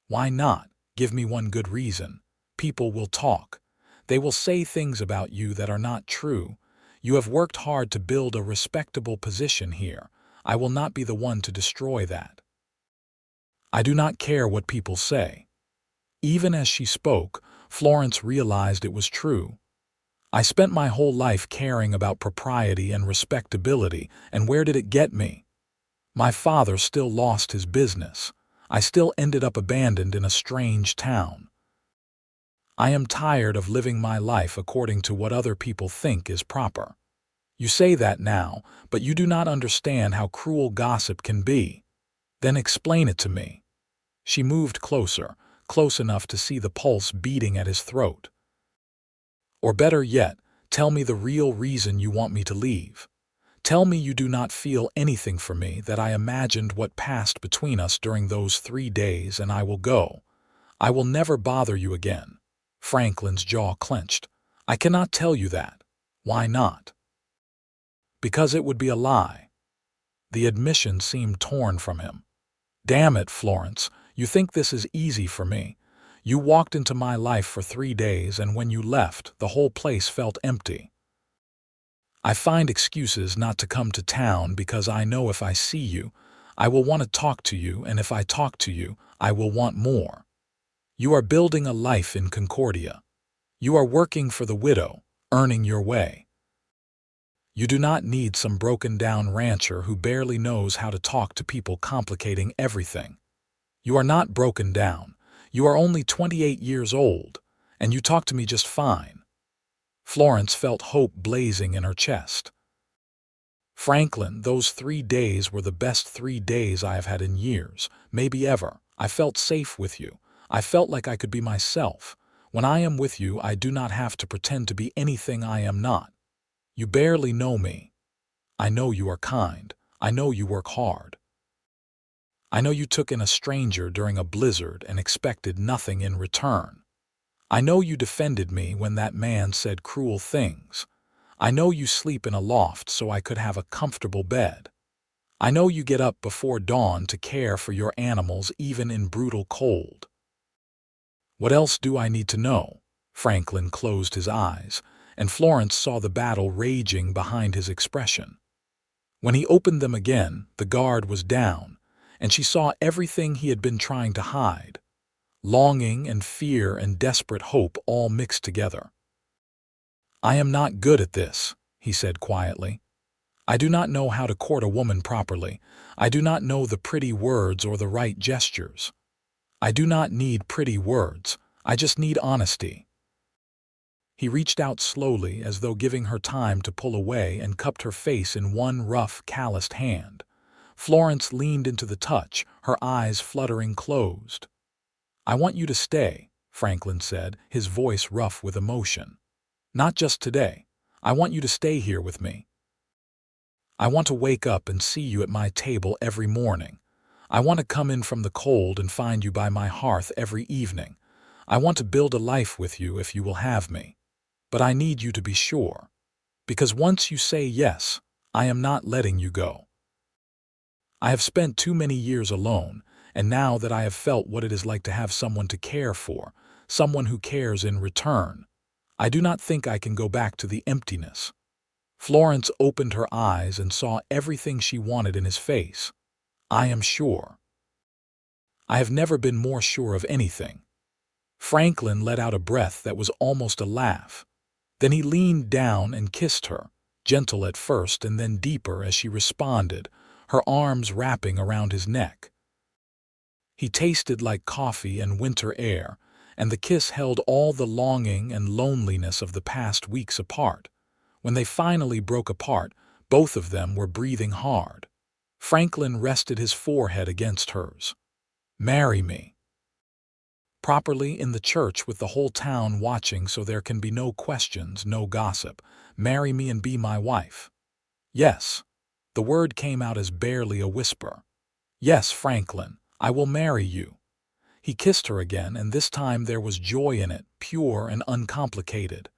"Why not? Give me one good reason." "People will talk. They will say things about you that are not true. You have worked hard to build a respectable position here. I will not be the one to destroy that." "I do not care what people say." Even as she spoke, Florence realized it was true. "I spent my whole life caring about propriety and respectability, and where did it get me? My father still lost his business. I still ended up abandoned in a strange town. I am tired of living my life according to what other people think is proper. You say that now, but you do not understand how cruel gossip can be. Then explain it to me." She moved closer, close enough to see the pulse beating at his throat. "Or better yet, tell me the real reason you want me to leave. Tell me you do not feel anything for me, that I imagined what passed between us during those 3 days, and I will go. I will never bother you again." Franklin's jaw clenched. "I cannot tell you that." "Why not?" "Because it would be a lie." The admission seemed torn from him. "Damn it, Florence, you think this is easy for me. You walked into my life for 3 days, and when you left, the whole place felt empty. I find excuses not to come to town because I know if I see you, I will want to talk to you, and if I talk to you, I will want more. You are building a life in Concordia. You are working for the widow, earning your way. You do not need some broken-down rancher who barely knows how to talk to people, complicating everything. You are not broken down. You are only 28 years old, and you talk to me just fine." Florence felt hope blazing in her chest. "Franklin, those 3 days were the best 3 days I have had in years, maybe ever. I felt safe with you. I felt like I could be myself. When I am with you, I do not have to pretend to be anything I am not. You barely know me. I know you are kind. I know you work hard." I know you took in a stranger during a blizzard and expected nothing in return. I know you defended me when that man said cruel things. I know you sleep in a loft so I could have a comfortable bed. I know you get up before dawn to care for your animals even in brutal cold. What else do I need to know? Franklin closed his eyes, and Florence saw the battle raging behind his expression. When he opened them again, the guard was down, and she saw everything he had been trying to hide. Longing and fear and desperate hope all mixed together. I am not good at this, he said quietly. I do not know how to court a woman properly. I do not know the pretty words or the right gestures. I do not need pretty words. I just need honesty. He reached out slowly as though giving her time to pull away and cupped her face in one rough, calloused hand. Florence leaned into the touch, her eyes fluttering closed. I want you to stay, Franklin said, his voice rough with emotion. Not just today. I want you to stay here with me. I want to wake up and see you at my table every morning. I want to come in from the cold and find you by my hearth every evening. I want to build a life with you if you will have me. But I need you to be sure. Because once you say yes, I am not letting you go. I have spent too many years alone, and now that I have felt what it is like to have someone to care for, someone who cares in return, I do not think I can go back to the emptiness. Florence opened her eyes and saw everything she wanted in his face. I am sure. I have never been more sure of anything. Franklin let out a breath that was almost a laugh. Then he leaned down and kissed her, gentle at first and then deeper as she responded, her arms wrapping around his neck. He tasted like coffee and winter air, and the kiss held all the longing and loneliness of the past weeks apart. When they finally broke apart, both of them were breathing hard. Franklin rested his forehead against hers. Marry me. Properly in the church with the whole town watching so there can be no questions, no gossip. Marry me and be my wife. Yes. The word came out as barely a whisper. Yes, Franklin, I will marry you. He kissed her again, and this time there was joy in it, pure and uncomplicated.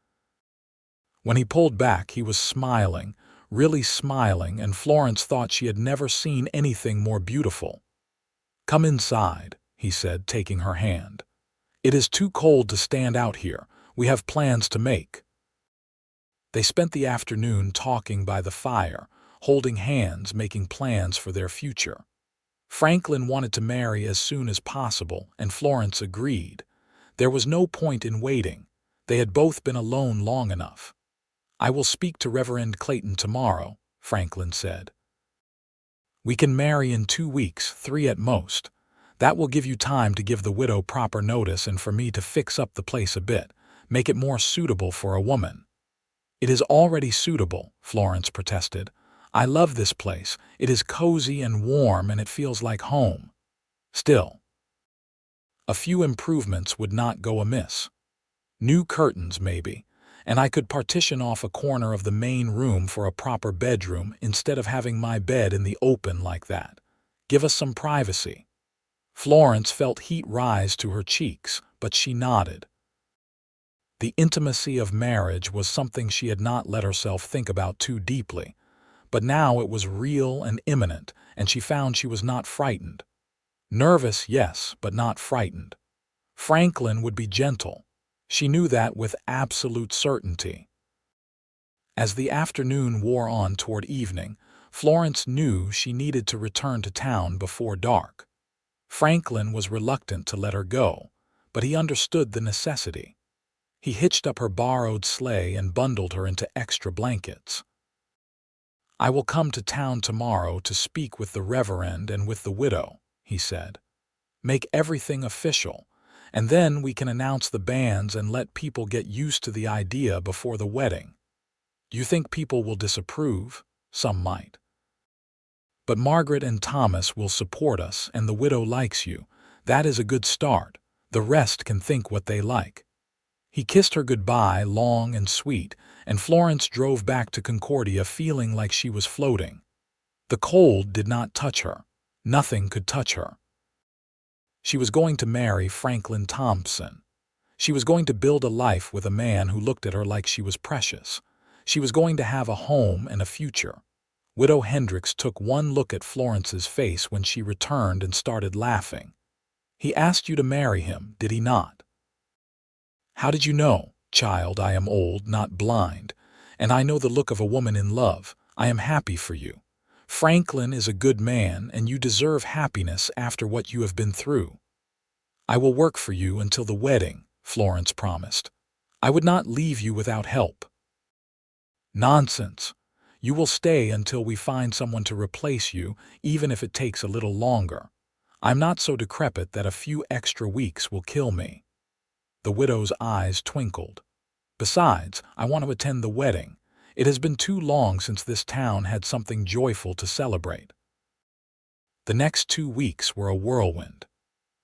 When he pulled back, he was smiling, really smiling, and Florence thought she had never seen anything more beautiful. Come inside, he said, taking her hand. It is too cold to stand out here. We have plans to make. They spent the afternoon talking by the fire, holding hands, making plans for their future. Franklin wanted to marry as soon as possible, and Florence agreed. There was no point in waiting. They had both been alone long enough. I will speak to Reverend Clayton tomorrow, Franklin said. We can marry in 2 weeks, 3 at most. That will give you time to give the widow proper notice and for me to fix up the place a bit, make it more suitable for a woman. It is already suitable, Florence protested. I love this place. It is cozy and warm and it feels like home. Still, a few improvements would not go amiss. New curtains, maybe, and I could partition off a corner of the main room for a proper bedroom instead of having my bed in the open like that. Give us some privacy. Florence felt heat rise to her cheeks, but she nodded. The intimacy of marriage was something she had not let herself think about too deeply, but now it was real and imminent, and she found she was not frightened. Nervous, yes, but not frightened. Franklin would be gentle. She knew that with absolute certainty. As the afternoon wore on toward evening, Florence knew she needed to return to town before dark. Franklin was reluctant to let her go, but he understood the necessity. He hitched up her borrowed sleigh and bundled her into extra blankets. I will come to town tomorrow to speak with the Reverend and with the widow, he said. Make everything official, and then we can announce the banns and let people get used to the idea before the wedding. Do you think people will disapprove? Some might. But Margaret and Thomas will support us, and the widow likes you. That is a good start. The rest can think what they like. He kissed her goodbye, long and sweet, and Florence drove back to Concordia feeling like she was floating. The cold did not touch her. Nothing could touch her. She was going to marry Franklin Thompson. She was going to build a life with a man who looked at her like she was precious. She was going to have a home and a future. Widow Hendricks took one look at Florence's face when she returned and started laughing. "He asked you to marry him, did he not?" "How did you know?" "Child, I am old, not blind, and I know the look of a woman in love. I am happy for you. Franklin is a good man, and you deserve happiness after what you have been through." "I will work for you until the wedding," Florence promised. "I would not leave you without help." "Nonsense. You will stay until we find someone to replace you, even if it takes a little longer. I'm not so decrepit that a few extra weeks will kill me." The widow's eyes twinkled. "Besides, I want to attend the wedding. It has been too long since this town had something joyful to celebrate." The next 2 weeks were a whirlwind.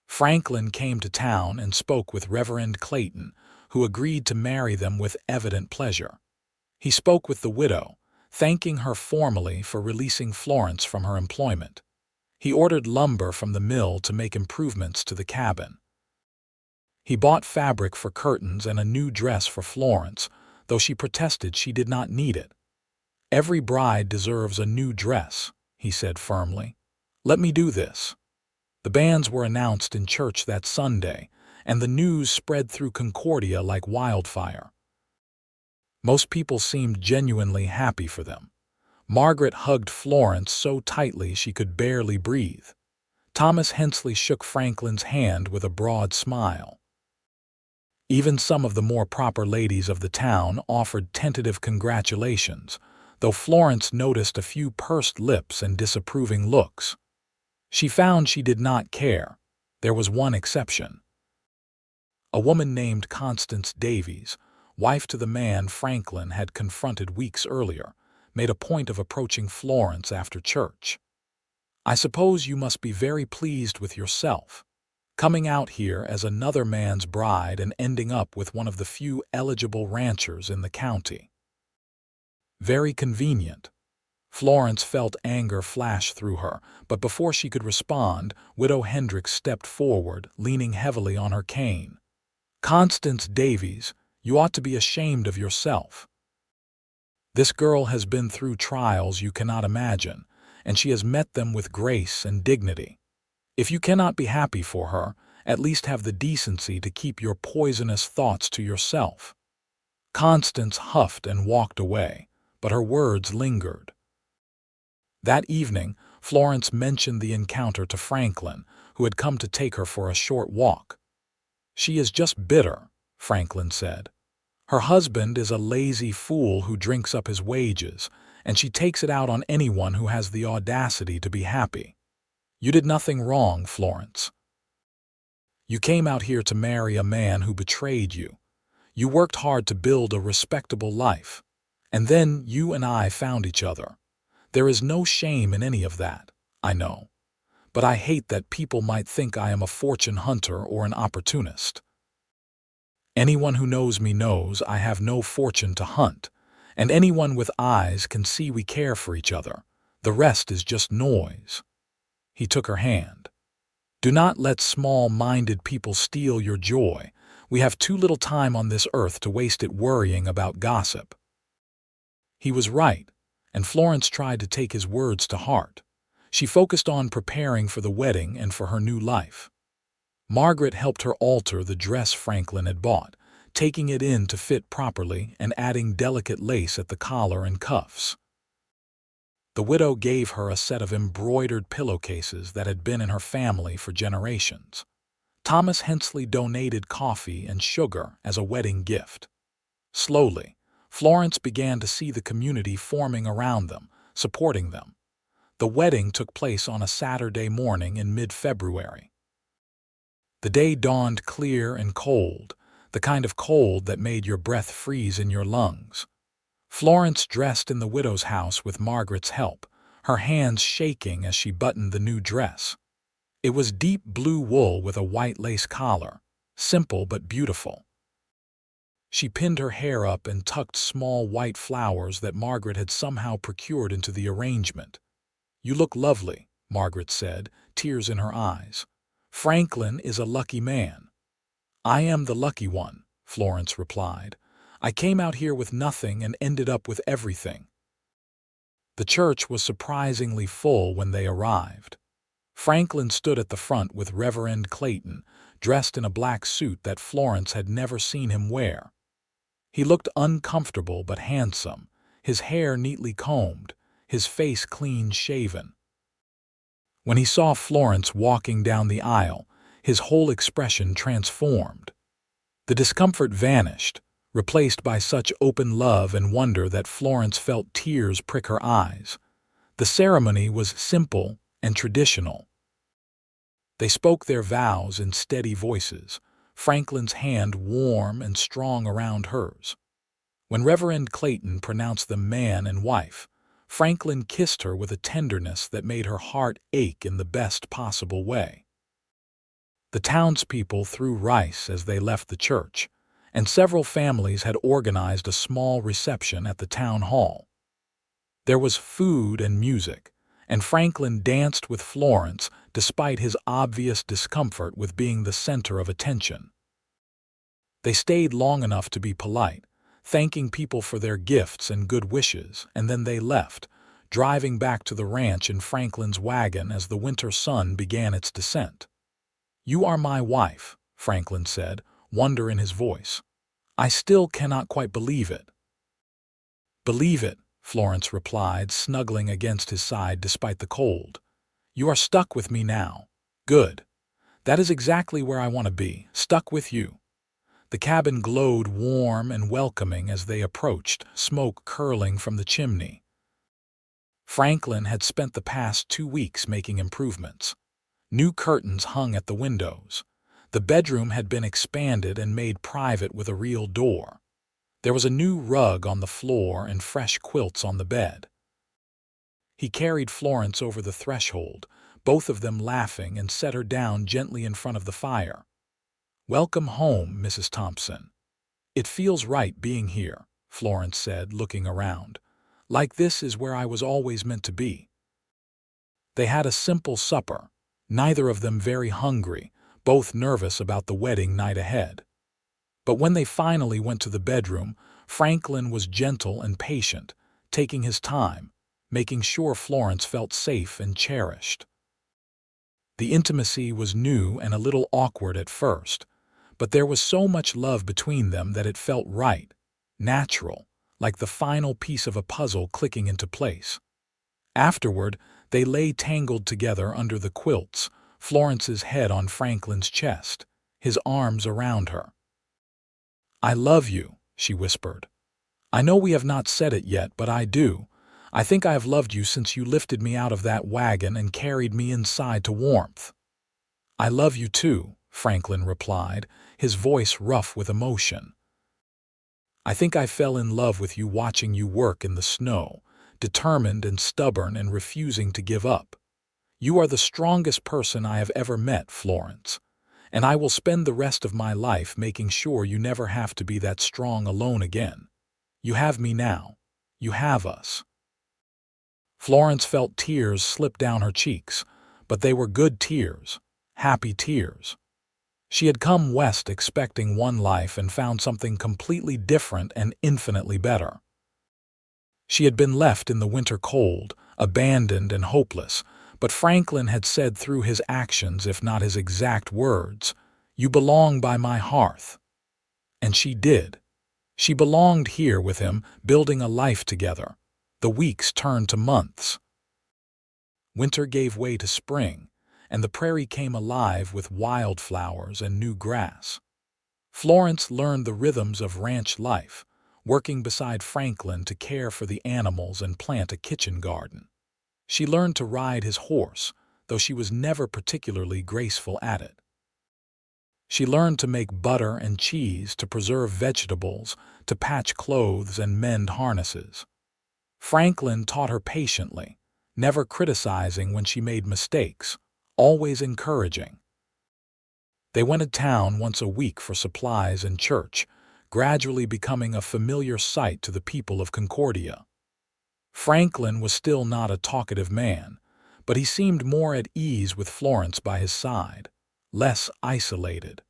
Franklin came to town and spoke with Reverend Clayton, who agreed to marry them with evident pleasure. He spoke with the widow, thanking her formally for releasing Florence from her employment. He ordered lumber from the mill to make improvements to the cabin. He bought fabric for curtains and a new dress for Florence, though she protested she did not need it. "Every bride deserves a new dress," he said firmly. "Let me do this." The banns were announced in church that Sunday, and the news spread through Concordia like wildfire. Most people seemed genuinely happy for them. Margaret hugged Florence so tightly she could barely breathe. Thomas Hensley shook Franklin's hand with a broad smile. Even some of the more proper ladies of the town offered tentative congratulations, though Florence noticed a few pursed lips and disapproving looks. She found she did not care. There was one exception. A woman named Constance Davies, wife to the man Franklin had confronted weeks earlier, made a point of approaching Florence after church. "I suppose you must be very pleased with yourself, coming out here as another man's bride and ending up with one of the few eligible ranchers in the county." "Very convenient." Florence felt anger flash through her, but before she could respond, Widow Hendricks stepped forward, leaning heavily on her cane. "Constance Davies, you ought to be ashamed of yourself. This girl has been through trials you cannot imagine, and she has met them with grace and dignity. If you cannot be happy for her, at least have the decency to keep your poisonous thoughts to yourself." Constance huffed and walked away, but her words lingered. That evening, Florence mentioned the encounter to Franklin, who had come to take her for a short walk. "She is just bitter," Franklin said. "Her husband is a lazy fool who drinks up his wages, and she takes it out on anyone who has the audacity to be happy. You did nothing wrong, Florence. You came out here to marry a man who betrayed you. You worked hard to build a respectable life, and then you and I found each other. There is no shame in any of that, I know. But I hate that people might think I am a fortune hunter or an opportunist. Anyone who knows me knows I have no fortune to hunt, and anyone with eyes can see we care for each other. The rest is just noise." He took her hand. "Do not let small-minded people steal your joy. We have too little time on this earth to waste it worrying about gossip." He was right, and Florence tried to take his words to heart. She focused on preparing for the wedding and for her new life. Margaret helped her alter the dress Franklin had bought, taking it in to fit properly and adding delicate lace at the collar and cuffs. The widow gave her a set of embroidered pillowcases that had been in her family for generations. Thomas Hensley donated coffee and sugar as a wedding gift. Slowly, Florence began to see the community forming around them, supporting them. The wedding took place on a Saturday morning in mid-February. The day dawned clear and cold, the kind of cold that made your breath freeze in your lungs. Florence dressed in the widow's house with Margaret's help, her hands shaking as she buttoned the new dress. It was deep blue wool with a white lace collar, simple but beautiful. She pinned her hair up and tucked small white flowers that Margaret had somehow procured into the arrangement. "You look lovely," Margaret said, tears in her eyes. "Franklin is a lucky man." "I am the lucky one," Florence replied. "I came out here with nothing and ended up with everything." The church was surprisingly full when they arrived. Franklin stood at the front with Reverend Clayton, dressed in a black suit that Florence had never seen him wear. He looked uncomfortable but handsome, his hair neatly combed, his face clean-shaven. When he saw Florence walking down the aisle, his whole expression transformed. The discomfort vanished, replaced by such open love and wonder that Florence felt tears prick her eyes. The ceremony was simple and traditional. They spoke their vows in steady voices, Franklin's hand warm and strong around hers. When Reverend Clayton pronounced them man and wife, Franklin kissed her with a tenderness that made her heart ache in the best possible way. The townspeople threw rice as they left the church, and several families had organized a small reception at the town hall. There was food and music, and Franklin danced with Florence despite his obvious discomfort with being the center of attention. They stayed long enough to be polite, thanking people for their gifts and good wishes, and then they left, driving back to the ranch in Franklin's wagon as the winter sun began its descent. "You are my wife," Franklin said, wonder in his voice. "I still cannot quite believe it." "Believe it," Florence replied, snuggling against his side despite the cold. "You are stuck with me now. Good. That is exactly where I want to be, stuck with you." The cabin glowed warm and welcoming as they approached, smoke curling from the chimney. Franklin had spent the past 2 weeks making improvements. New curtains hung at the windows. The bedroom had been expanded and made private with a real door. There was a new rug on the floor and fresh quilts on the bed. He carried Florence over the threshold, both of them laughing, and set her down gently in front of the fire. "Welcome home, Mrs. Thompson." "It feels right being here," Florence said, looking around. "Like this is where I was always meant to be." They had a simple supper, neither of them very hungry, both nervous about the wedding night ahead. But when they finally went to the bedroom, Franklin was gentle and patient, taking his time, making sure Florence felt safe and cherished. The intimacy was new and a little awkward at first, but there was so much love between them that it felt right, natural, like the final piece of a puzzle clicking into place. Afterward, they lay tangled together under the quilts, Florence's head on Franklin's chest, his arms around her. "I love you," she whispered. "I know we have not said it yet, but I do. I think I have loved you since you lifted me out of that wagon and carried me inside to warmth." "I love you too," Franklin replied, his voice rough with emotion. "I think I fell in love with you watching you work in the snow, determined and stubborn and refusing to give up. You are the strongest person I have ever met, Florence, and I will spend the rest of my life making sure you never have to be that strong alone again. You have me now. You have us." Florence felt tears slip down her cheeks, but they were good tears, happy tears. She had come west expecting one life and found something completely different and infinitely better. She had been left in the winter cold, abandoned and hopeless, but Franklin had said through his actions, if not his exact words, "You belong by my hearth." And she did. She belonged here with him, building a life together. The weeks turned to months. Winter gave way to spring, and the prairie came alive with wildflowers and new grass. Florence learned the rhythms of ranch life, working beside Franklin to care for the animals and plant a kitchen garden. She learned to ride his horse, though she was never particularly graceful at it. She learned to make butter and cheese, to preserve vegetables, to patch clothes and mend harnesses. Franklin taught her patiently, never criticizing when she made mistakes, always encouraging. They went to town once a week for supplies and church, gradually becoming a familiar sight to the people of Concordia. Franklin was still not a talkative man, but he seemed more at ease with Florence by his side, less isolated.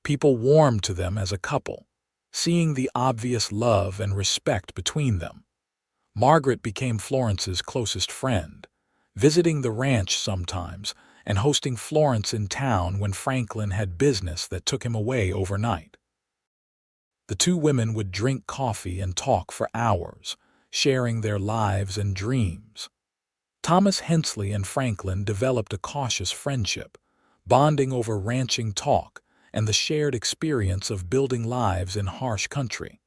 People warmed to them as a couple, seeing the obvious love and respect between them. Margaret became Florence's closest friend, visiting the ranch sometimes and hosting Florence in town when Franklin had business that took him away overnight. The two women would drink coffee and talk for hours, sharing their lives and dreams. Thomas Hensley and Franklin developed a cautious friendship, bonding over ranching talk and the shared experience of building lives in harsh country.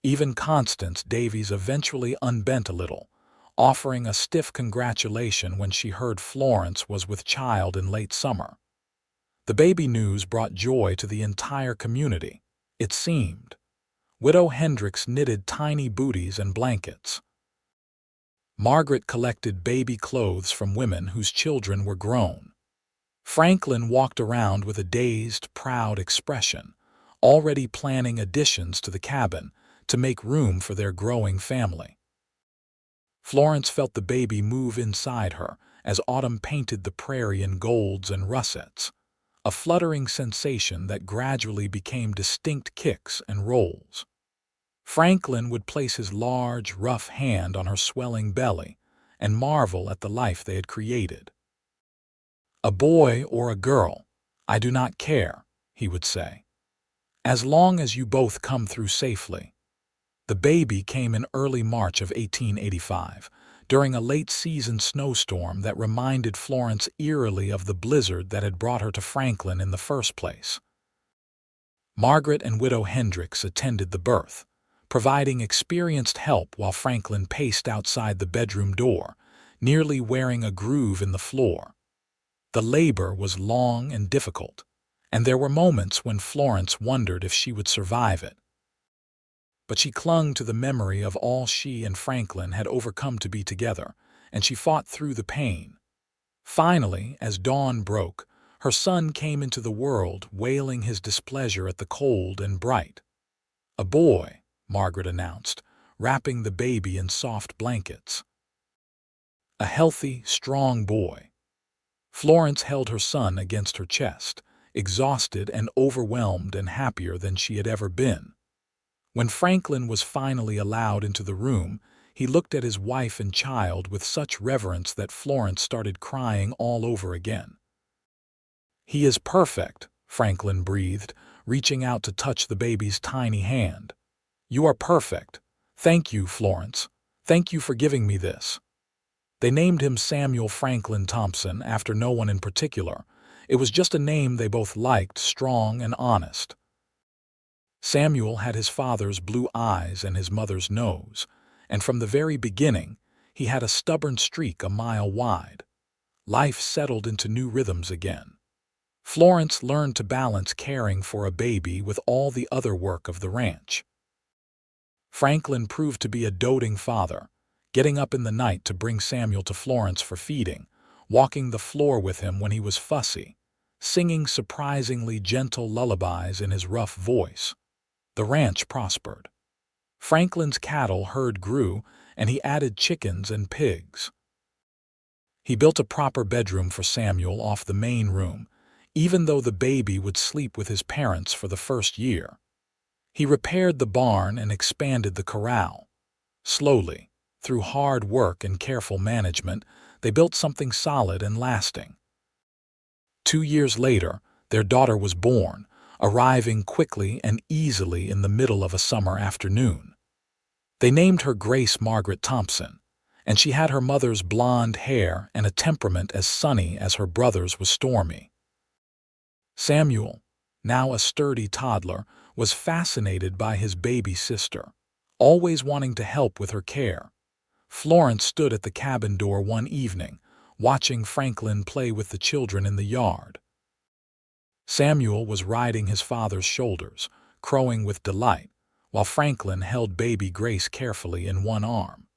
Even Constance Davies eventually unbent a little, offering a stiff congratulation when she heard Florence was with child in late summer. The baby news brought joy to the entire community, it seemed. Widow Hendricks knitted tiny booties and blankets. Margaret collected baby clothes from women whose children were grown. Franklin walked around with a dazed, proud expression, already planning additions to the cabin to make room for their growing family. Florence felt the baby move inside her as autumn painted the prairie in golds and russets, a fluttering sensation that gradually became distinct kicks and rolls. Franklin would place his large, rough hand on her swelling belly and marvel at the life they had created. "A boy or a girl, I do not care," he would say, "as long as you both come through safely." The baby came in early March of 1885, during a late-season snowstorm that reminded Florence eerily of the blizzard that had brought her to Franklin in the first place. Margaret and Widow Hendricks attended the birth, providing experienced help while Franklin paced outside the bedroom door, nearly wearing a groove in the floor. The labor was long and difficult, and there were moments when Florence wondered if she would survive it. But she clung to the memory of all she and Franklin had overcome to be together, and she fought through the pain. Finally, as dawn broke, her son came into the world, wailing his displeasure at the cold and bright. "A boy," Margaret announced, wrapping the baby in soft blankets. "A healthy, strong boy." Florence held her son against her chest, exhausted and overwhelmed and happier than she had ever been. When Franklin was finally allowed into the room, he looked at his wife and child with such reverence that Florence started crying all over again. "He is perfect," Franklin breathed, reaching out to touch the baby's tiny hand. "You are perfect. Thank you, Florence. Thank you for giving me this." They named him Samuel Franklin Thompson after no one in particular. It was just a name they both liked, strong and honest. Samuel had his father's blue eyes and his mother's nose, and from the very beginning, he had a stubborn streak a mile wide. Life settled into new rhythms again. Florence learned to balance caring for a baby with all the other work of the ranch. Franklin proved to be a doting father, getting up in the night to bring Samuel to Florence for feeding, walking the floor with him when he was fussy, singing surprisingly gentle lullabies in his rough voice. The ranch prospered. Franklin's cattle herd grew, and he added chickens and pigs. He built a proper bedroom for Samuel off the main room, even though the baby would sleep with his parents for the first year. He repaired the barn and expanded the corral. Slowly, through hard work and careful management, they built something solid and lasting. 2 years later, their daughter was born, arriving quickly and easily in the middle of a summer afternoon. They named her Grace Margaret Thompson, and she had her mother's blonde hair and a temperament as sunny as her brother's was stormy. Samuel, now a sturdy toddler, was fascinated by his baby sister, always wanting to help with her care. Florence stood at the cabin door one evening, watching Franklin play with the children in the yard. Samuel was riding his father's shoulders, crowing with delight, while Franklin held baby Grace carefully in one arm.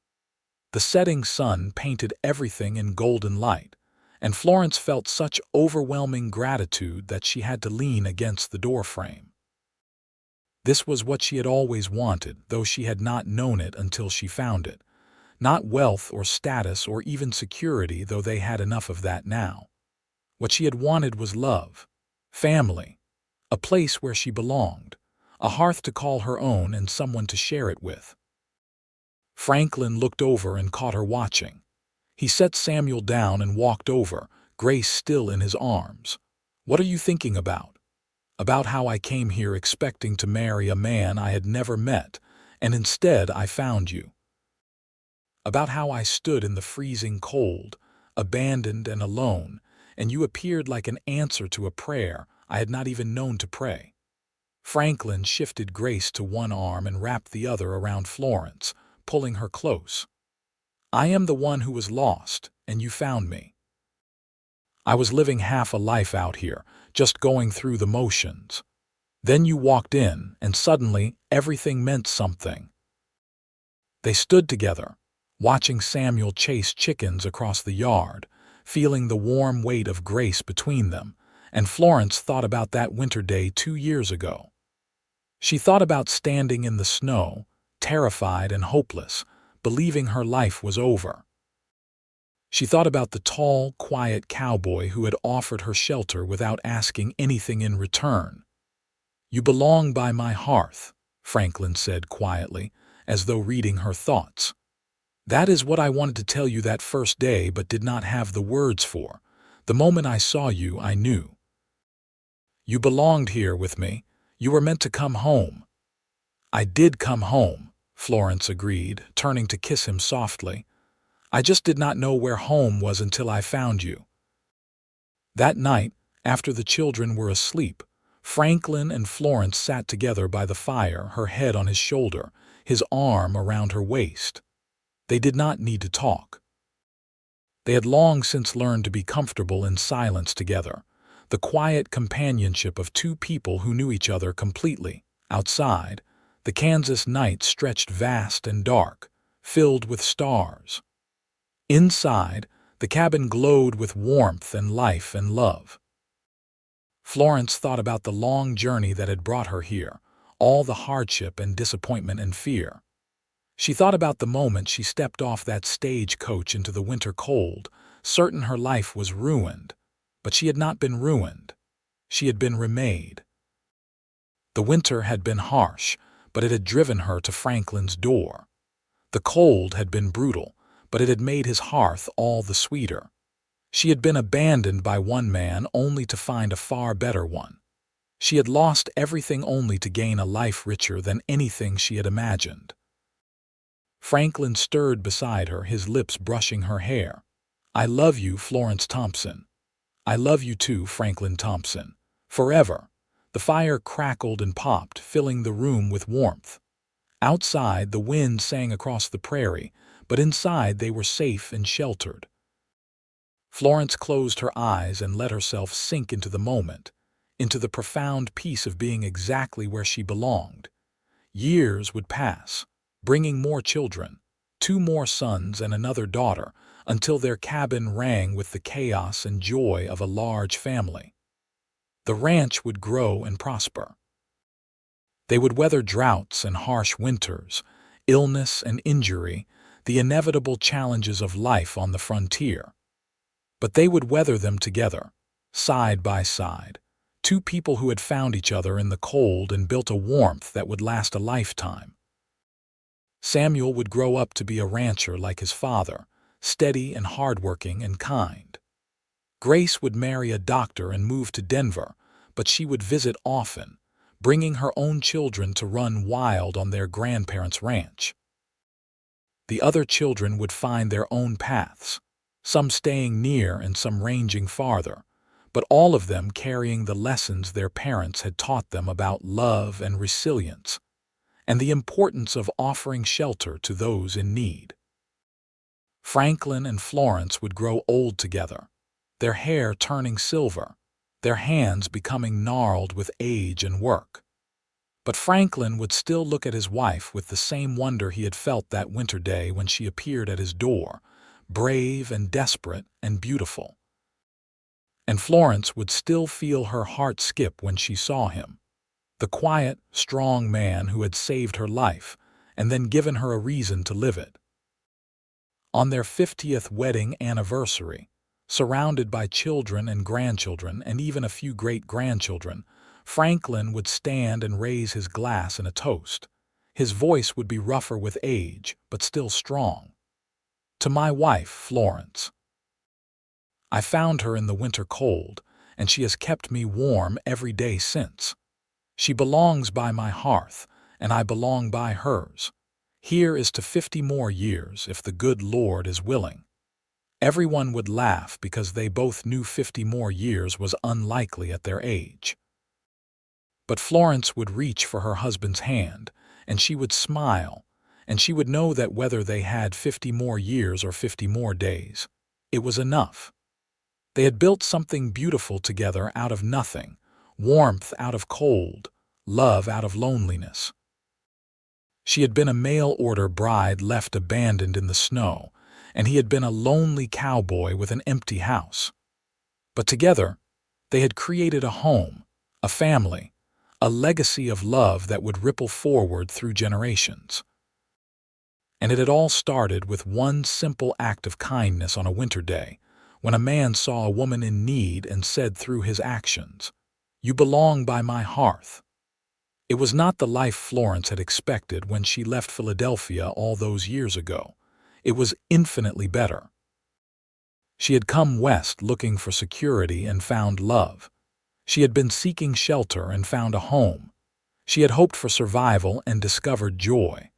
The setting sun painted everything in golden light, and Florence felt such overwhelming gratitude that she had to lean against the doorframe. This was what she had always wanted, though she had not known it until she found it. Not wealth or status or even security, though they had enough of that now. What she had wanted was love, family, a place where she belonged, a hearth to call her own and someone to share it with. Franklin looked over and caught her watching. He set Samuel down and walked over, Grace still in his arms. "What are you thinking about?" "About how I came here expecting to marry a man I had never met, and instead I found you. About how I stood in the freezing cold, abandoned and alone, and you appeared like an answer to a prayer I had not even known to pray." Franklin shifted Grace to one arm and wrapped the other around Florence, pulling her close. "I am the one who was lost, and you found me. I was living half a life out here, just going through the motions. Then you walked in, and suddenly everything meant something." They stood together, watching Samuel chase chickens across the yard, feeling the warm weight of Grace between them, and Florence thought about that winter day 2 years ago. She thought about standing in the snow, terrified and hopeless, believing her life was over. She thought about the tall, quiet cowboy who had offered her shelter without asking anything in return. "You belong by my hearth," Franklin said quietly, as though reading her thoughts. "That is what I wanted to tell you that first day but did not have the words for. The moment I saw you, I knew. You belonged here with me. You were meant to come home." "I did come home," Florence agreed, turning to kiss him softly. "I just did not know where home was until I found you." That night, after the children were asleep, Franklin and Florence sat together by the fire, her head on his shoulder, his arm around her waist. They did not need to talk. They had long since learned to be comfortable in silence together, the quiet companionship of two people who knew each other completely. Outside, the Kansas night stretched vast and dark, filled with stars. Inside, the cabin glowed with warmth and life and love. Florence thought about the long journey that had brought her here, all the hardship and disappointment and fear. She thought about the moment she stepped off that stagecoach into the winter cold, certain her life was ruined. But she had not been ruined. She had been remade. The winter had been harsh, but it had driven her to Franklin's door. The cold had been brutal, but it had made his hearth all the sweeter. She had been abandoned by one man only to find a far better one. She had lost everything only to gain a life richer than anything she had imagined. Franklin stirred beside her, his lips brushing her hair. "I love you, Florence Thompson." "I love you too, Franklin Thompson. Forever." The fire crackled and popped, filling the room with warmth. Outside, the wind sang across the prairie, but inside they were safe and sheltered. Florence closed her eyes and let herself sink into the moment, into the profound peace of being exactly where she belonged. Years would pass, bringing more children, 2 more sons and another daughter, until their cabin rang with the chaos and joy of a large family. The ranch would grow and prosper. They would weather droughts and harsh winters, illness and injury, the inevitable challenges of life on the frontier. But they would weather them together, side by side, 2 people who had found each other in the cold and built a warmth that would last a lifetime. Samuel would grow up to be a rancher like his father, steady and hardworking and kind. Grace would marry a doctor and move to Denver, but she would visit often, bringing her own children to run wild on their grandparents' ranch. The other children would find their own paths, some staying near and some ranging farther, but all of them carrying the lessons their parents had taught them about love and resilience, and the importance of offering shelter to those in need. Franklin and Florence would grow old together, their hair turning silver, their hands becoming gnarled with age and work. But Franklin would still look at his wife with the same wonder he had felt that winter day when she appeared at his door, brave and desperate and beautiful. And Florence would still feel her heart skip when she saw him, the quiet, strong man who had saved her life and then given her a reason to live it. On their 50th wedding anniversary, surrounded by children and grandchildren and even a few great-grandchildren, Franklin would stand and raise his glass in a toast. His voice would be rougher with age, but still strong. To my wife, Florence. I found her in the winter cold, and she has kept me warm every day since. She belongs by my hearth, and I belong by hers. Here is to 50 more years, if the good Lord is willing. Everyone would laugh because they both knew 50 more years was unlikely at their age. But Florence would reach for her husband's hand, and she would smile, and she would know that whether they had 50 more years or 50 more days, it was enough. They had built something beautiful together out of nothing, warmth out of cold, love out of loneliness. She had been a mail-order bride left abandoned in the snow, and he had been a lonely cowboy with an empty house. But together, they had created a home, a family, a legacy of love that would ripple forward through generations. And it had all started with one simple act of kindness on a winter day, when a man saw a woman in need and said through his actions, "You belong by my hearth." It was not the life Florence had expected when she left Philadelphia all those years ago. It was infinitely better. She had come west looking for security and found love. She had been seeking shelter and found a home. She had hoped for survival and discovered joy.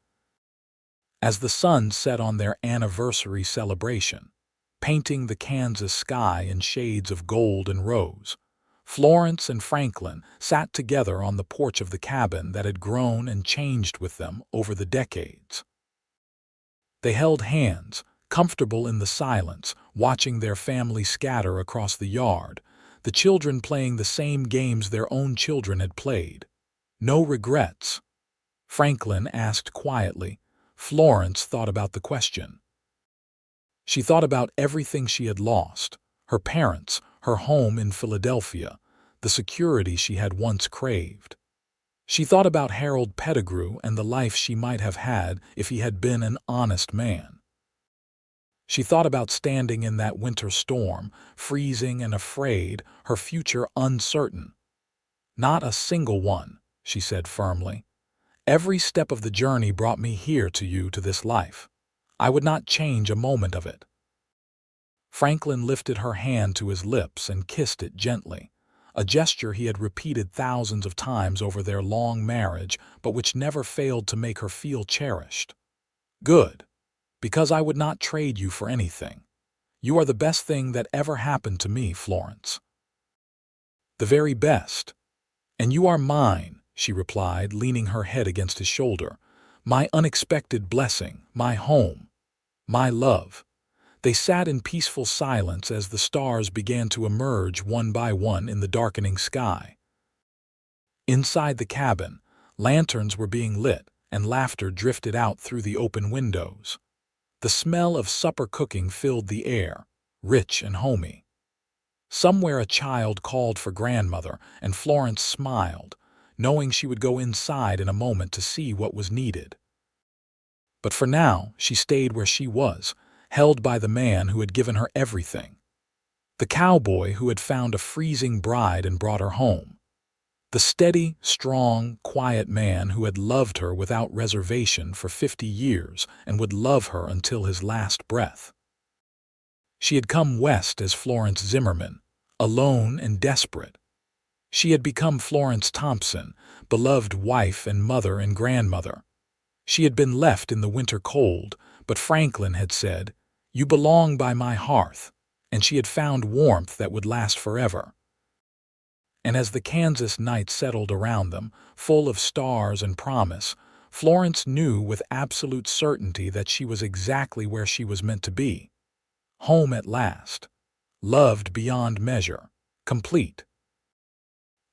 As the sun set on their anniversary celebration, painting the Kansas sky in shades of gold and rose, Florence and Franklin sat together on the porch of the cabin that had grown and changed with them over the decades. They held hands, comfortable in the silence, watching their family scatter across the yard, the children playing the same games their own children had played. No regrets. Franklin asked quietly. Florence thought about the question. She thought about everything she had lost, her parents, her home in Philadelphia, the security she had once craved. She thought about Harold Pettigrew and the life she might have had if he had been an honest man. She thought about standing in that winter storm, freezing and afraid, her future uncertain. "Not a single one," she said firmly. "Every step of the journey brought me here to you, to this life. I would not change a moment of it." Franklin lifted her hand to his lips and kissed it gently, a gesture he had repeated thousands of times over their long marriage, but which never failed to make her feel cherished. "Good, because I would not trade you for anything. You are the best thing that ever happened to me, Florence. The very best. And you are mine," she replied, leaning her head against his shoulder. "My unexpected blessing, my home, my love." They sat in peaceful silence as the stars began to emerge one by one in the darkening sky. Inside the cabin, lanterns were being lit and laughter drifted out through the open windows. The smell of supper cooking filled the air, rich and homey. Somewhere a child called for grandmother, and Florence smiled, knowing she would go inside in a moment to see what was needed. But for now, she stayed where she was, held by the man who had given her everything. The cowboy who had found a freezing bride and brought her home. The steady, strong, quiet man who had loved her without reservation for 50 years and would love her until his last breath. She had come west as Florence Zimmerman, alone and desperate. She had become Florence Thompson, beloved wife and mother and grandmother. She had been left in the winter cold, but Franklin had said, "You belong by my hearth," and she had found warmth that would last forever. And as the Kansas night settled around them, full of stars and promise, Florence knew with absolute certainty that she was exactly where she was meant to be. Home at last. Loved beyond measure. Complete.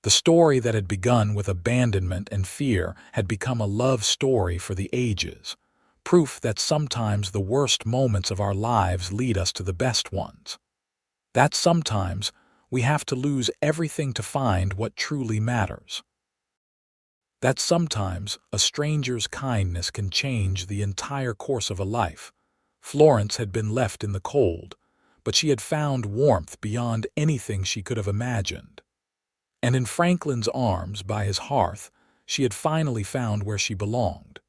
The story that had begun with abandonment and fear had become a love story for the ages, proof that sometimes the worst moments of our lives lead us to the best ones. That sometimes we have to lose everything to find what truly matters. That sometimes a stranger's kindness can change the entire course of a life, Florence had been left in the cold, but she had found warmth beyond anything she could have imagined. And in Franklin's arms, by his hearth, she had finally found where she belonged.